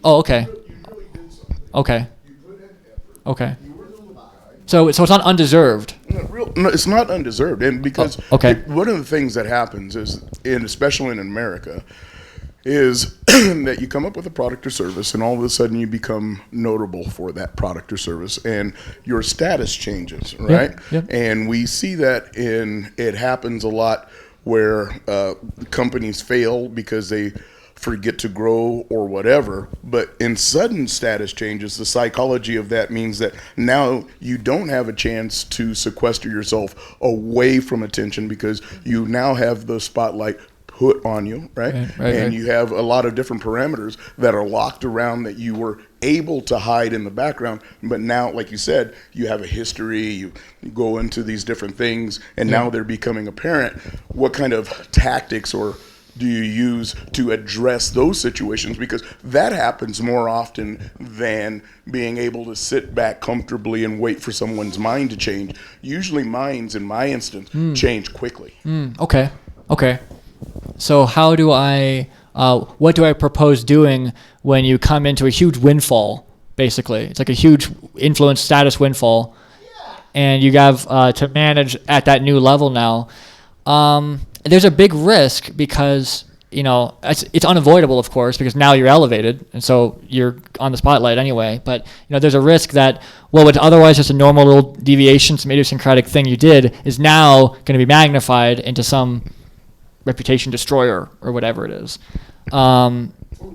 Oh, okay. Okay. Okay. So it's not undeserved. No, it's not undeserved, and because okay. One of the things that happens is, especially in America, is that you come up with a product or service, and all of a sudden you become notable for that product or service, and your status changes, right? Yep. And we see that it happens a lot where companies fail because they forget to grow or whatever, but in sudden status changes, the psychology of that means that now you don't have a chance to sequester yourself away from attention because you now have the spotlight put on you, right? And you have a lot of different parameters that are locked around that you were able to hide in the background, but now, like you said, you have a history, you go into these different things, and now they're becoming apparent. What kind of tactics or do you use to address those situations? Because that happens more often than being able to sit back comfortably and wait for someone's mind to change. Usually minds, in my instance, change quickly. Okay. So how do what do I propose doing when you come into a huge windfall, basically? It's like a huge influence status windfall, and you have to manage at that new level now. There's a big risk because, it's unavoidable, of course, because now you're elevated, and so you're on the spotlight anyway. But, there's a risk that, what's otherwise just a normal little deviation, some idiosyncratic thing you did, is now going to be magnified into some reputation destroyer or whatever it is. Reputation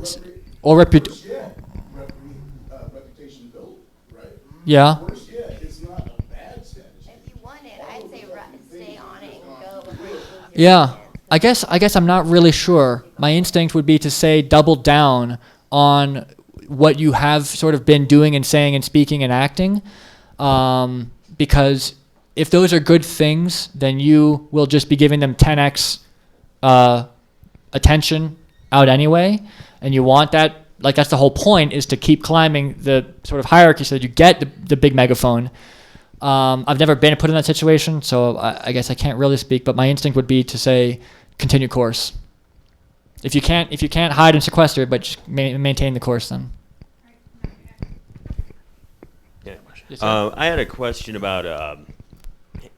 built, right? Yeah. Worse yet, it's not a bad status. If you want it, I'd say stay on it and go before you lose your Yeah. I guess I'm not really sure. My instinct would be to say double down on what you have sort of been doing and saying and speaking and acting, because if those are good things, then you will just be giving them 10x attention out anyway, and you want that. Like, that's the whole point, is to keep climbing the sort of hierarchy so that you get the big megaphone. I've never been put in that situation, so I guess I can't really speak, but my instinct would be to say continue course. If you can't hide and sequester, but just maintain the course, then. I had a question about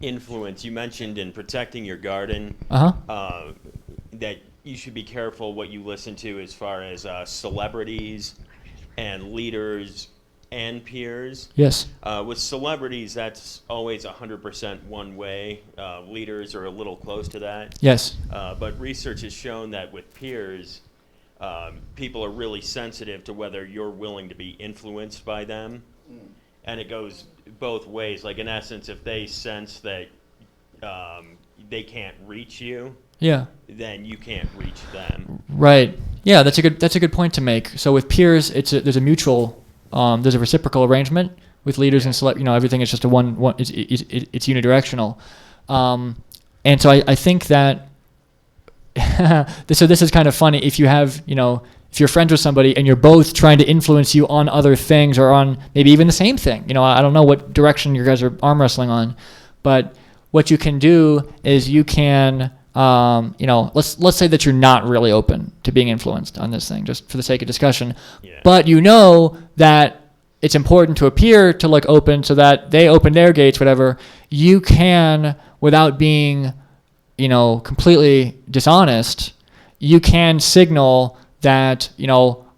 influence. You mentioned in protecting your garden that you should be careful what you listen to as far as celebrities and leaders and peers. Yes. With celebrities, that's always 100% one way. Leaders are a little close to that. Yes. But research has shown that with peers, people are really sensitive to whether you're willing to be influenced by them. And it goes both ways. Like, in essence, if they sense that they can't reach you, then you can't reach them. Right. Yeah, that's a good point to make. So with peers, there's a mutual, there's a reciprocal arrangement. With leaders and everything is just a one it's unidirectional. And so I think that so this is kind of funny if you have, if you're friends with somebody and you're both trying to influence you on other things or on maybe even the same thing. I don't know what direction you guys are arm wrestling on, but what you can do is you can, let's say that you're not really open to being influenced on this thing, just for the sake of discussion. Yeah. But that it's important to appear to look open so that they open their gates, whatever. You can, without being, completely dishonest, you can signal that,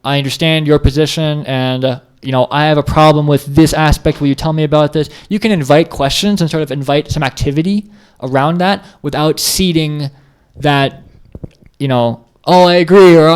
I understand your position and, I have a problem with this aspect. Will you tell me about this? You can invite questions and sort of invite some activity around that without ceding that, oh, I agree, or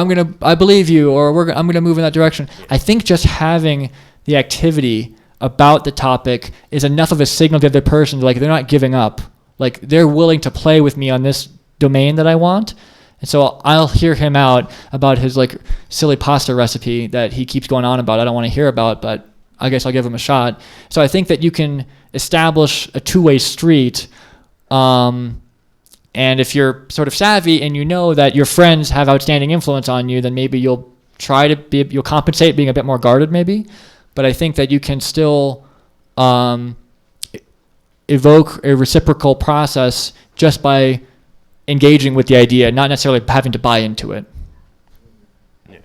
I believe you, or I'm gonna move in that direction. I think just having the activity about the topic is enough of a signal to the other person, like they're not giving up. Like they're willing to play with me on this domain that I want. And so I'll hear him out about his like silly pasta recipe that he keeps going on about. I don't want to hear about, but I guess I'll give him a shot. So I think that you can establish a two-way street. And if you're sort of savvy and you know that your friends have outstanding influence on you, then maybe you'll compensate being a bit more guarded maybe. But I think that you can still evoke a reciprocal process just by engaging with the idea, not necessarily having to buy into it. All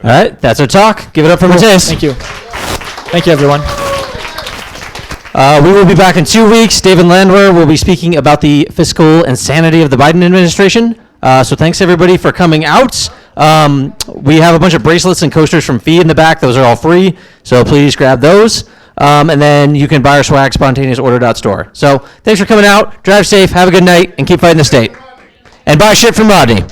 right, that's our talk. Give it up for Cool. Mattheus. Thank you. Thank you, everyone. We will be back in 2 weeks. David Landwehr will be speaking about the fiscal insanity of the Biden administration. So thanks, everybody, for coming out. We have a bunch of bracelets and coasters from Fee in the back. Those are all free, so please grab those. And then you can buy our swag, spontaneousorder.store. So thanks for coming out. Drive safe, have a good night, and keep fighting the state. And buy shit from Rodney.